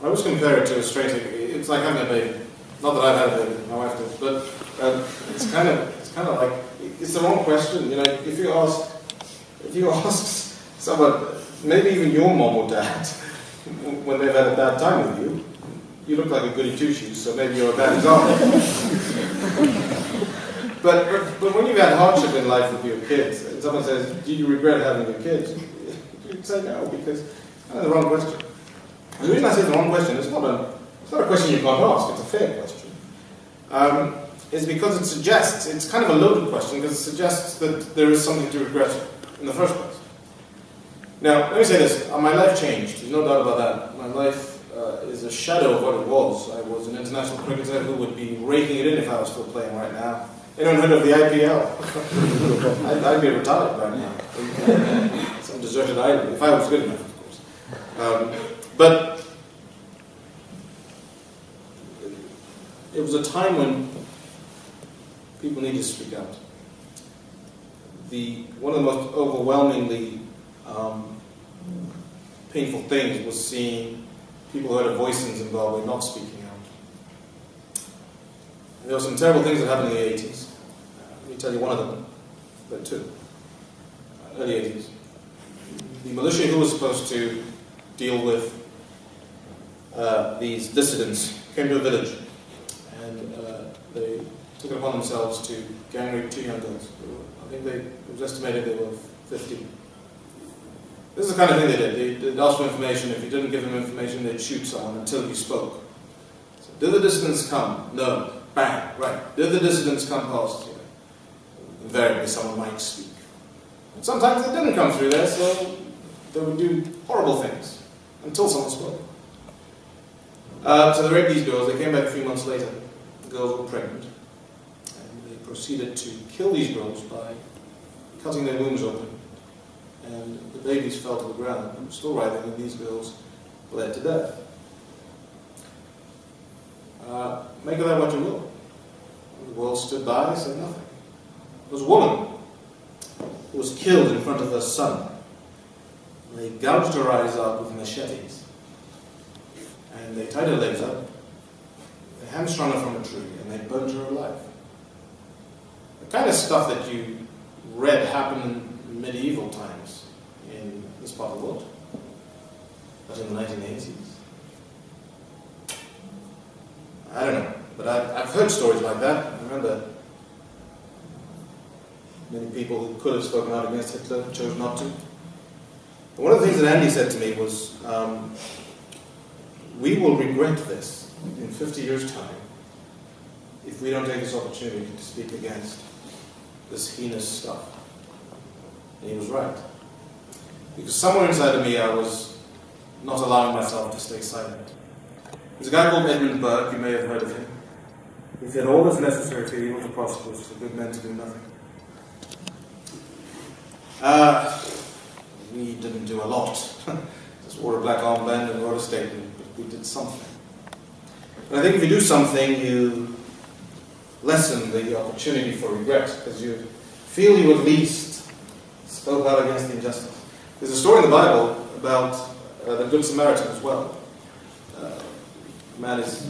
always compare it to a strange thing. It's like having a baby. Not that I've had a baby, my wife did, but it's kind of like, it's the wrong question. You know, if you ask someone, maybe even your mom or dad, when they've had a bad time with you, you look like a goody two-shoes, so maybe you're a bad example. but when you've had hardship in life with your kids, and someone says, do you regret having your kids? You'd say no, because that's the wrong question. And the reason I say the wrong question, it's not a question you can't ask, it's a fair question. Is because it suggests, it's kind of a loaded question, because it suggests that there is something to regret in the first place. Now, let me say this, my life changed, there's no doubt about that. My life is a shadow of what it was. I was an international cricketer who would be raking it in if I was still playing right now. Anyone heard of the IPL? I'd be retired right now. Some deserted island, if I was good enough, of course. But it was a time when people needed to speak out. One of the most overwhelmingly painful things was seeing people who had a voice in Zimbabwe not speaking out. And there were some terrible things that happened in the 80s. Let me tell you one of them, but two. Early 80s. The militia who was supposed to deal with these dissidents came to a village, and they took it upon themselves to gang rape two young girls. I think it was estimated they were 15. This is the kind of thing they did. They'd ask for information. If you didn't give them information, they'd shoot someone until you spoke. So, did the dissidents come? No. Bang. Right. Did the dissidents come past? Invariably, someone might speak. And sometimes they didn't come through there, so they would do horrible things until someone spoke. So they raped these girls. They came back a few months later. The girls were pregnant. And they proceeded to kill these girls by cutting their wombs open. And the babies fell to the ground. I'm still writing, and these girls bled to death. Make of that what you will. The world stood by and said nothing. There was a woman who was killed in front of her son. They gouged her eyes out with machetes. And they tied her legs up. They hamstrung her from a tree, and they burned her alive. The kind of stuff that you read happened in medieval times in this part of the world. But in the 1980s. I don't know, but I've heard stories like that. I remember many people who could have spoken out against Hitler chose not to. But one of the things that Andy said to me was, we will regret this in 50 years' time if we don't take this opportunity to speak against this heinous stuff. And he was right. Because somewhere inside of me I was not allowing myself to stay silent. There's a guy called Edmund Burke, you may have heard of him. He said, all that's necessary for evil to prosper is for good men to do nothing. We didn't do a lot. Just wore a black armband and wrote a statement, but we did something. But I think if you do something, you lessen the opportunity for regret, because you feel you at least spoke out against the injustice. There's a story in the Bible about the Good Samaritan as well. A man is,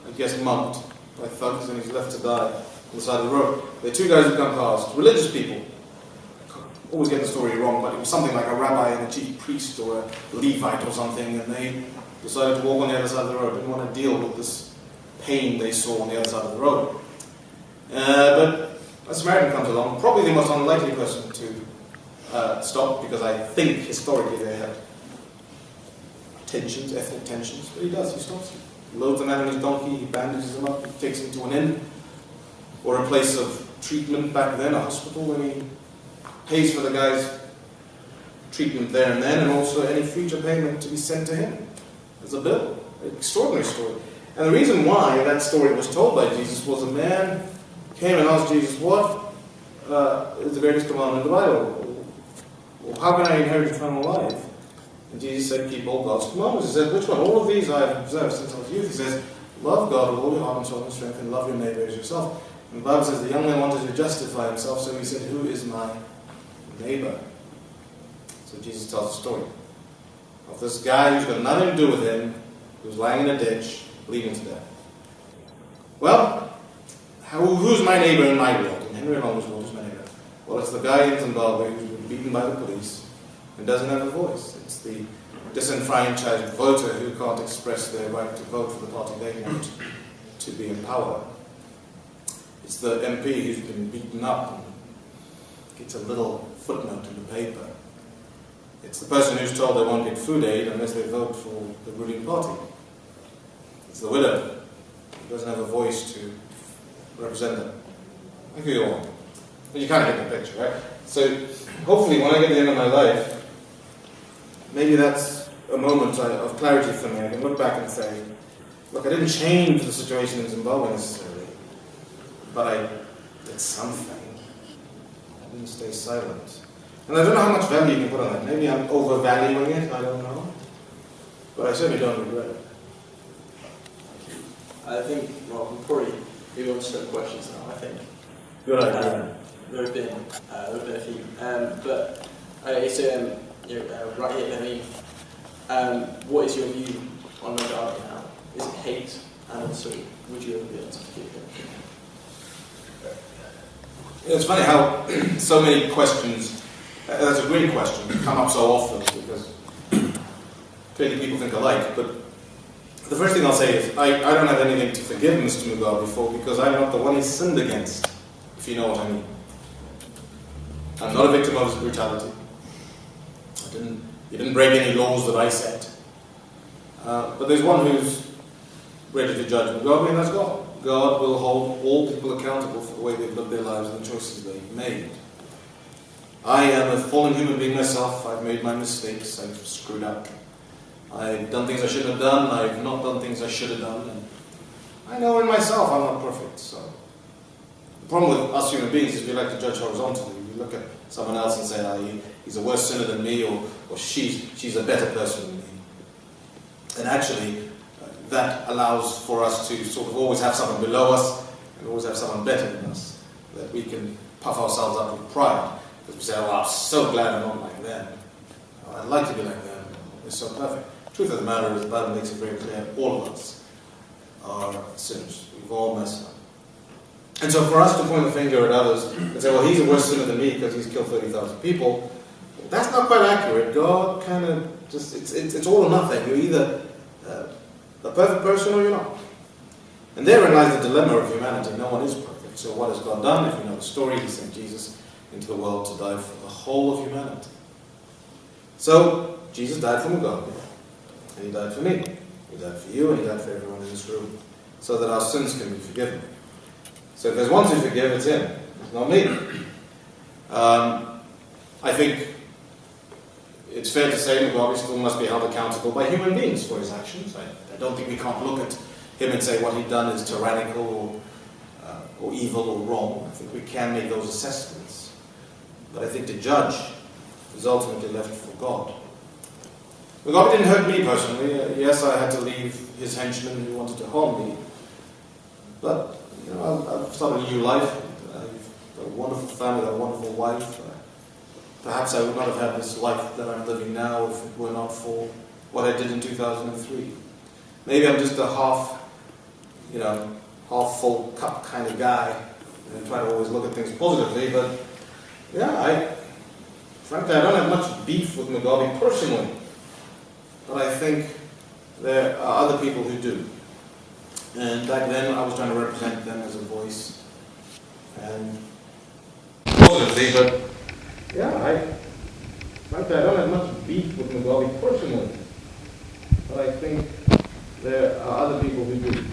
I guess, mugged by thugs and he's left to die on the side of the road. There are two guys who come past, religious people. Always get the story wrong, but it was something like a rabbi and a chief priest or a Levite or something, and they decided to walk on the other side of the road. Didn't want to deal with this pain they saw on the other side of the road. But a Samaritan comes along, probably the most unlikely person to stop, because I think historically they had tensions, ethnic tensions, but he does, he stops him. Loads the man on his donkey, he bandages him up, he takes him to an inn, or a place of treatment back then, a hospital, and he pays for the guy's treatment there and then, and also any future payment to be sent to him as a bill. An extraordinary story. And the reason why that story was told by Jesus was a man came and asked Jesus, what is the greatest commandment in the Bible? Well, how can I inherit eternal life? And Jesus said, keep all God's commandments. He said, which one? All of these I have observed since I was youth. He says, love God with all your heart and soul and strength, and love your neighbor as yourself. And the Bible says the young man wanted to justify himself, so he said, who is my neighbor? So Jesus tells a story of this guy who's got nothing to do with him, who's lying in a ditch, bleeding to death. Well, who's my neighbor in my world? In Henry Olonga's world, who's my neighbor? Well, it's the guy in Zimbabwe who's been beaten by the police and doesn't have a voice. It's the disenfranchised voter who can't express their right to vote for the party they want to be in power. It's the MP who's been beaten up and gets a little footnote in the paper. It's the person who's told they won't get food aid unless they vote for the ruling party. It's the widow who doesn't have a voice to represent them. I feel you all. But you kind of get the picture, right? So hopefully when I get to the end of my life, maybe that's a moment of clarity for me. I can look back and say, look, I didn't change the situation in Zimbabwe necessarily, but I did something. I didn't stay silent. And I don't know how much value you can put on that. Maybe I'm overvaluing it, I don't know. But I certainly don't regret it. I think, well, we'll probably move on to some questions now, I think. Good idea. There have been a few. But so, right here, what is your view on Mugabe now? Is it hate? And also, would you ever be able to forgive him? It's funny how so many questions, that's a great question, come up so often because clearly people think alike. But the first thing I'll say is I don't have anything to forgive Mr. Mugabe for because I'm not the one he sinned against, if you know what I mean. I'm not a victim of his brutality. He didn't break any laws that I set. But there's one who's ready to judge Mugabe, and that's God. God will hold all people accountable for the way they've lived their lives and the choices they've made. I am a fallen human being myself. I've made my mistakes. I've screwed up. I've done things I shouldn't have done. I've not done things I should have done. And I know in myself I'm not perfect. So the problem with us human beings is we like to judge horizontally. We look at someone else and say, he's a worse sinner than me, or she's a better person than me. And actually, that allows for us to sort of always have someone below us and always have someone better than us, that we can puff ourselves up with pride. Because we say, oh, I'm so glad I'm not like them. Oh, I'd like to be like them. They're so perfect. The truth of the matter is the Bible makes it very clear, all of us are sinners. We've all messed up. And so for us to point the finger at others and say, well, he's a worse sinner than me because he's killed 30,000 people, that's not quite accurate. God kind of just, it's all or nothing. You're either a perfect person or you're not. And therein lies the dilemma of humanity. No one is perfect. So what has God done? If you know the story, he sent Jesus into the world to die for the whole of humanity. So Jesus died for Mugabe, and he died for me. He died for you, and he died for everyone in this room, so that our sins can be forgiven. So if there's one to forgive, it's him. It's not me. I think it's fair to say Mugabe still must be held accountable by human beings for his actions. I don't think we can't look at him and say what he'd done is tyrannical or evil or wrong. I think we can make those assessments. But I think the judge is ultimately left for God. Mugabe didn't hurt me personally. Yes, I had to leave his henchmen who wanted to harm me. But I've started a new life. I've got a wonderful family, a wonderful wife. Perhaps I would not have had this life that I'm living now if it were not for what I did in 2003. Maybe I'm just a half full cup kind of guy, and I try to always look at things positively. But frankly, I don't have much beef with Mugabe personally. But I think there are other people who do. And back then, I was trying to represent them as a voice. And positively, but frankly, I don't have much beef with Mugabe personally. But I think there are other people who do.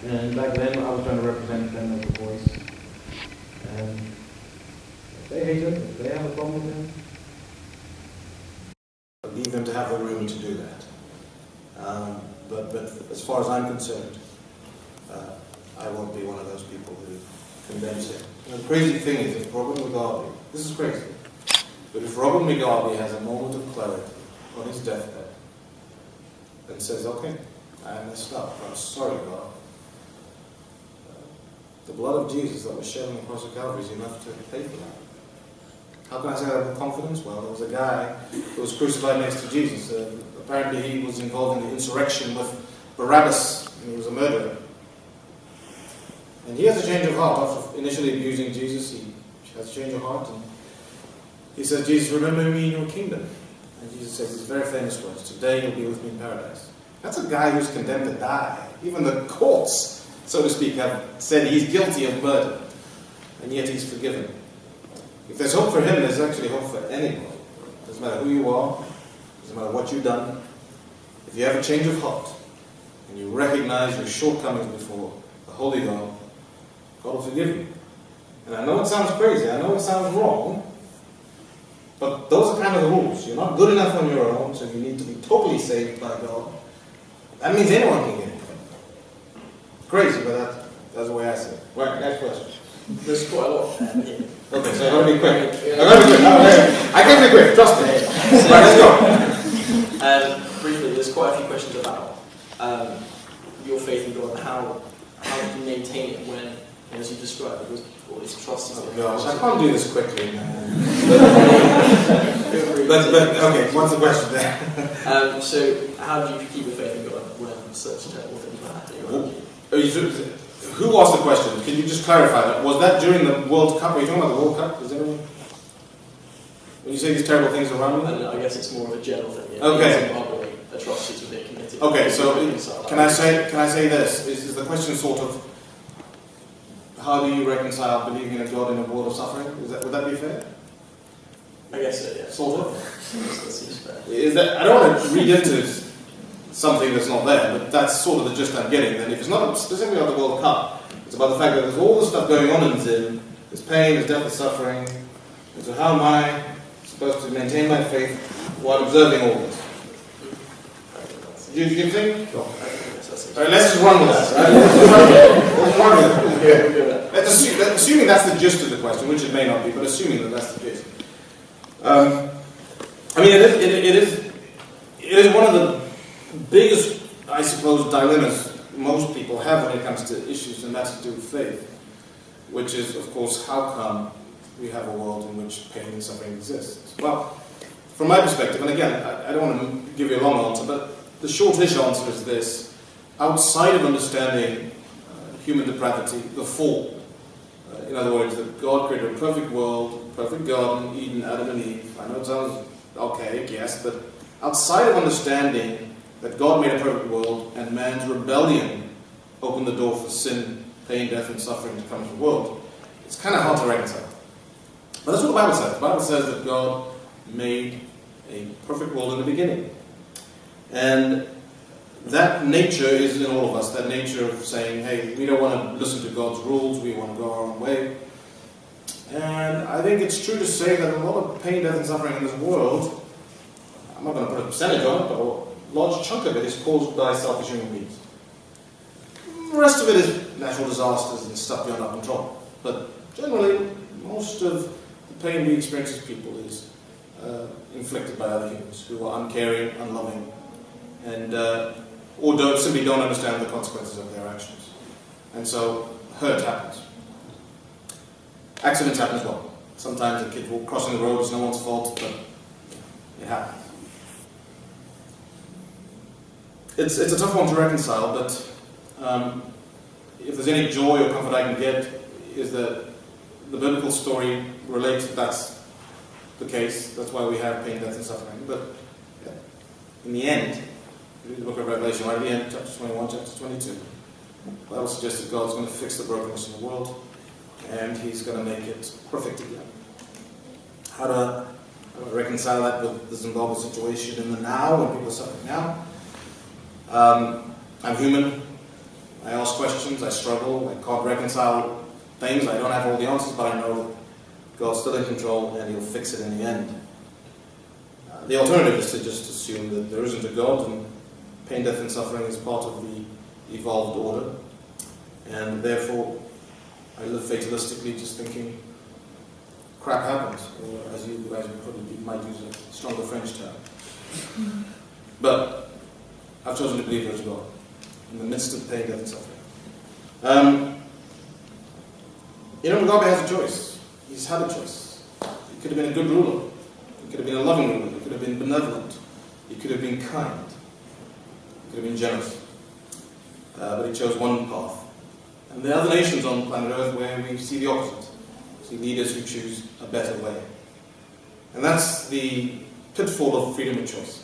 And back then, I was trying to represent them as a voice. And if they hate him, if they have a problem with him, leave them to have the room to do that. But as far as I'm concerned, I won't be one of those people who condemns him. And the crazy thing is, if Robin Mugabe, this is crazy, but if Robin Mugabe has a moment of clarity on his deathbed and says, okay, I messed up, I'm sorry, God. The blood of Jesus that was shed on the cross of Calvary is enough to pay for that. How can I say that with confidence? Well, there was a guy who was crucified next to Jesus. Apparently he was involved in the insurrection with Barabbas, and he was a murderer. And he has a change of heart. After initially abusing Jesus, he has a change of heart. And he says, Jesus, remember me in your kingdom. And Jesus says these very famous words, today you'll be with me in paradise. That's a guy who's condemned to die. Even the courts, so to speak, have said he's guilty of murder. And yet he's forgiven. If there's hope for him, there's actually hope for anyone. It doesn't matter who you are. It doesn't matter what you've done. If you have a change of heart, and you recognize your shortcomings before the Holy God, God will forgive you. And I know it sounds crazy, I know it sounds wrong, but those are kind of the rules. You're not good enough on your own, so you need to be totally saved by God. That means anyone can get it. Crazy, but that's the way I see it. Right, next question. There's quite a lot. Okay, so I'm going to be quick. I can be quick, trust me. Right, let's go. Briefly, there's quite a few questions about your faith in God and how do you maintain it when, as you described, it was all these trusts. Oh gosh, I can't do this quickly, man. but okay, what's the question there? So, how do you keep your faith in God when such terrible things are happening? Who asked the question? Can you just clarify that? Was that during the World Cup? Are you talking about the World Cup? Is anyone? When you say these terrible things around me? I guess it's more of a general thing. Yeah. Okay. Atrocities were being committed. Okay, so can I say this? Is the question sort of how do you reconcile believing in a God in a world of suffering? Would that be fair? I guess so, yeah. Sort of. That seems fair. I don't want to read into something that's not there, but that's sort of the gist I'm getting. Then if it's not specifically about the World Cup, it's about the fact that there's all this stuff going on in Zim. There's pain, there's death, there's suffering. And so how am I supposed to maintain my faith while observing all this? Do you think? Sure. Alright, let's just run with that. Let's run with that. Assuming that's the gist of the question, which it may not be, but assuming that that's the gist. I mean, it is one of the biggest, I suppose, dilemmas most people have when it comes to issues, and that's to do with faith, which is, of course, how come we have a world in which pain and suffering exists? Well, from my perspective, and again, I don't want to give you a long answer, but the shortish answer is this. Outside of understanding human depravity, the fall, in other words, that God created a perfect world, perfect garden, Eden, Adam and Eve. I know it sounds archaic, yes, but outside of understanding that God made a perfect world and man's rebellion opened the door for sin, pain, death, and suffering to come into the world, it's kind of hard to reconcile. But that's what the Bible says. The Bible says that God made a perfect world in the beginning. And that nature is in all of us, that nature of saying, hey, we don't want to listen to God's rules, we want to go our own way. And I think it's true to say that a lot of pain, death, and suffering in this world, I'm not going to put a percentage on it, but a large chunk of it is caused by selfish human beings. The rest of it is natural disasters and stuff beyond our control. But generally, most of the pain we experience as people is inflicted by other humans who are uncaring, unloving, and or simply don't understand the consequences of their actions. And so, hurt happens. Accidents happen as well. Sometimes a kid crossing the road is no one's fault, but it happens. It's a tough one to reconcile, but if there's any joy or comfort I can get, is that the biblical story relates that that's the case. That's why we have pain, death, and suffering. But yeah, in the end, read the book of Revelation, right at the end, chapter 21, chapter 22. The Bible suggests that God's going to fix the brokenness in the world, and He's going to make it perfect again. How to reconcile that with the Zimbabwe situation in the now, when people are suffering now? I'm human. I ask questions. I struggle. I can't reconcile things. I don't have all the answers, but I know that God's still in control, and He'll fix it in the end. The alternative is to just assume that there isn't a God and pain, death, and suffering is part of the evolved order, and therefore I live fatalistically, just thinking crap happens, or as you guys probably might use a stronger French term. But I've chosen to believe there is God in the midst of pain, death, and suffering. Mugabe has a choice. He's had a choice. He could have been a good ruler. He could have been a loving ruler. He could have been benevolent. He could have been kind. He could have been generous. But he chose one path. And there are other nations on planet Earth where we see the opposite. We see leaders who choose a better way. And that's the pitfall of freedom of choice.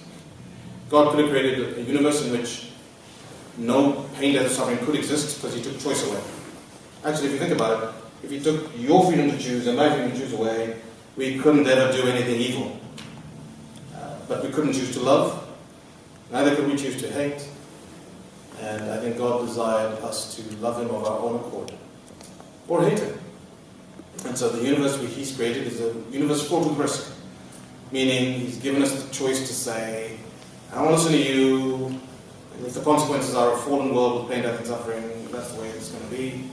God could have created a universe in which no pain, death, or suffering could exist because he took choice away. Actually, if you think about it, if he took your freedom to choose and my freedom to choose away, we couldn't ever do anything evil. But we couldn't choose to love, neither could we choose to hate. And I think God desired us to love him of our own accord, or hate him. And so the universe he's created is a universe full of risk, meaning he's given us the choice to say, I don't want to listen to you, and if the consequences are a fallen world with pain, death, and suffering, that's the way it's going to be.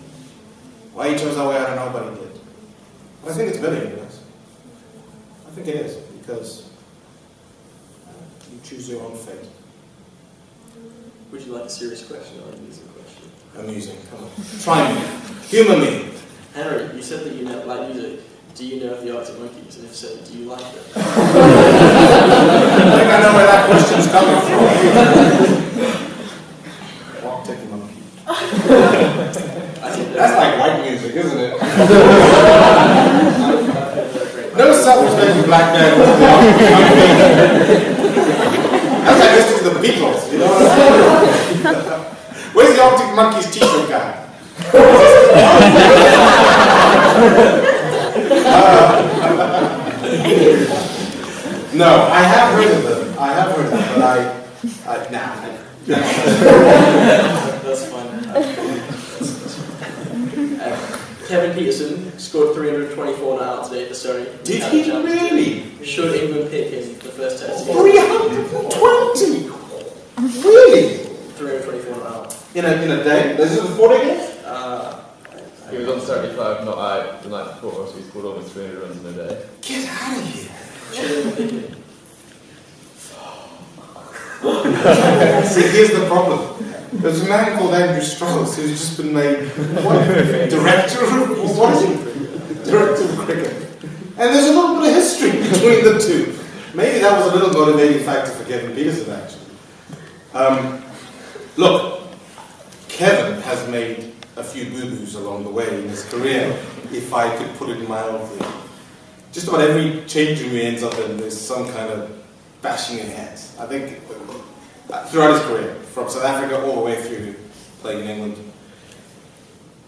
Why he chose that way, I don't know, but he did. But I think it's better, universe. I think it is, because you choose your own fate. Would you like a serious question or an amusing question? Amusing, come on. Try me. Humour me. Henry, you said that you like music. Do you know of the Arctic Monkeys? And if so, do you like them? I think I know where that question's coming from. Arctic Monkeys. That's like white music, isn't it? No self-respecting black man. That's like listening to the Beatles, you know what I'm saying? Where's the Arctic Monkeys t-shirt guy? No, I have heard of them. But nah. That's fine. Kevin Peterson scored 324 not out today for Surrey. Did he really? Should England pick him for the first test? 320? Really? 324 not out. In a day? This is a 4-day game? He was on 75 not out the night before, so he scored almost 300 runs in a day. Get out of here. Should England pick him? See, here's the problem. There's a man called Andrew Strauss who's just been made director of cricket. And there's a little bit of history between the two. Maybe that was a little motivating factor for Kevin Peterson, actually. Look, Kevin has made a few boo-boos along the way in his career, if I could put it mildly. Just about every changing room he ends up in, there's some kind of bashing your head. I think throughout his career, from South Africa all the way through playing in England.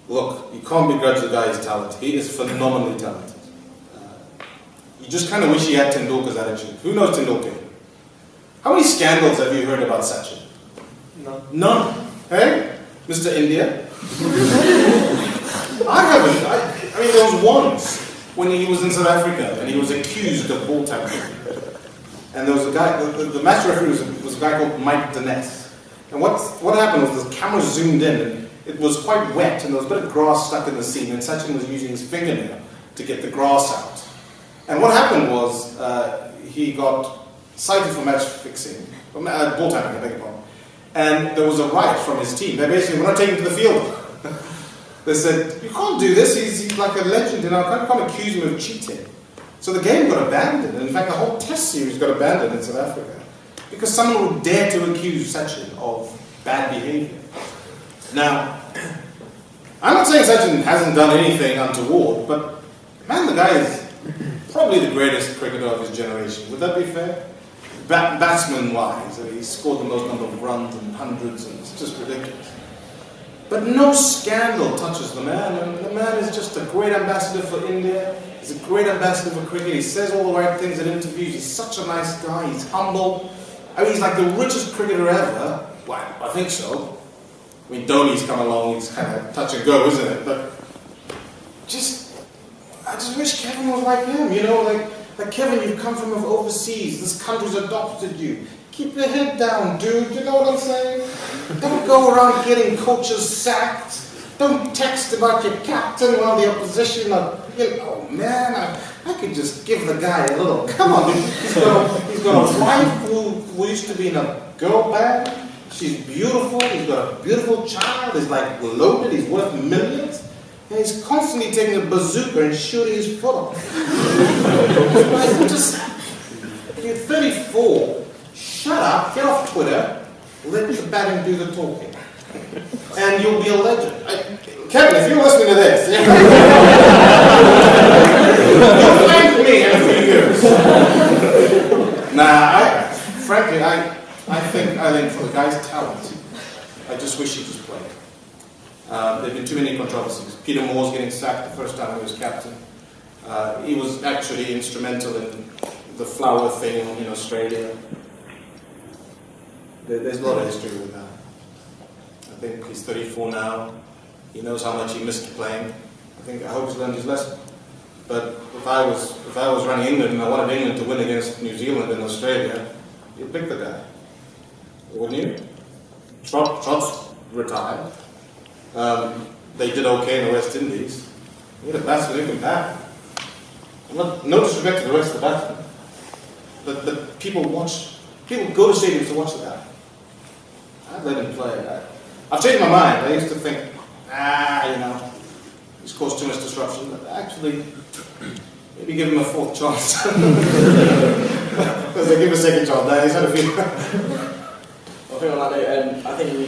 Look, you can't begrudge the guy's talent. He is phenomenally talented. You just kind of wish he had Tendulkar's attitude. Who knows Tendulkar? How many scandals have you heard about Sachin? None. Hey? Mr. India? I haven't. I mean, there was once when he was in South Africa and he was accused of ball tampering. And there was a guy, the match referee was a guy called Mike Dennis. And what happened was the camera zoomed in and it was quite wet and there was a bit of grass stuck in the scene and Sachin was using his fingernail to get the grass out. And what happened was he got cited for match fixing, ball tampering, I beg your pardon. And there was a riot from his team. They basically, we're not taking him to the field. They said, you can't do this, he's like a legend in our country, you can't accuse him of cheating. So the game got abandoned, and in fact the whole test series got abandoned in South Africa because someone would dare to accuse Sachin of bad behaviour. Now, I'm not saying Sachin hasn't done anything untoward, but man, the guy is probably the greatest cricketer of his generation. Would that be fair? Batsman-wise, he scored the most number of runs and hundreds, and it's just ridiculous. But no scandal touches the man, and the man is just a great ambassador for India. He's a great ambassador for cricket. He says all the right things in interviews. He's such a nice guy. He's humble. I mean, he's like the richest cricketer ever. Well, I think so. I mean, Dhoni's come along. He's kind of touch and go, isn't it? But I just wish Kevin was like him. You know, like Like, Kevin, you've come from overseas. This country's adopted you. Keep your head down, dude. You know what I'm saying? Don't go around getting coaches sacked. Don't text about your captain while the opposition are, oh man, I could just give the guy a little, come on, dude. He's got a wife who used to be in a girl band. She's beautiful. He's got a beautiful child. He's like loaded. He's worth millions. And he's constantly taking a bazooka and shooting his foot off. Like, you're 34. Shut up. Get off Twitter. Let the batting do the talking. And you'll be a legend. Kevin, if you're listening to this, you'll thank me in a few years. Frankly, I think for the guy's talent, I just wish he just played. There have been too many controversies. Peter Moore's getting sacked the first time he was captain. He was actually instrumental in the flower thing in Australia. There's a lot of history with that. I think he's 34 now. He knows how much he missed playing. I hope he's learned his lesson. But if I was running England and I wanted England to win against New Zealand and Australia, you'd pick the guy, wouldn't you? Trott's retired. They did okay in the West Indies. We had a batsman who can bat. No disrespect to the rest of the batsmen, but people go to stadiums to watch the guy. I'd let him play. I've changed my mind. I used to think, he's caused too much disruption, but actually, maybe give him a fourth chance. Because they give him a second chance. He's had a few. Well, I think on that note, I think we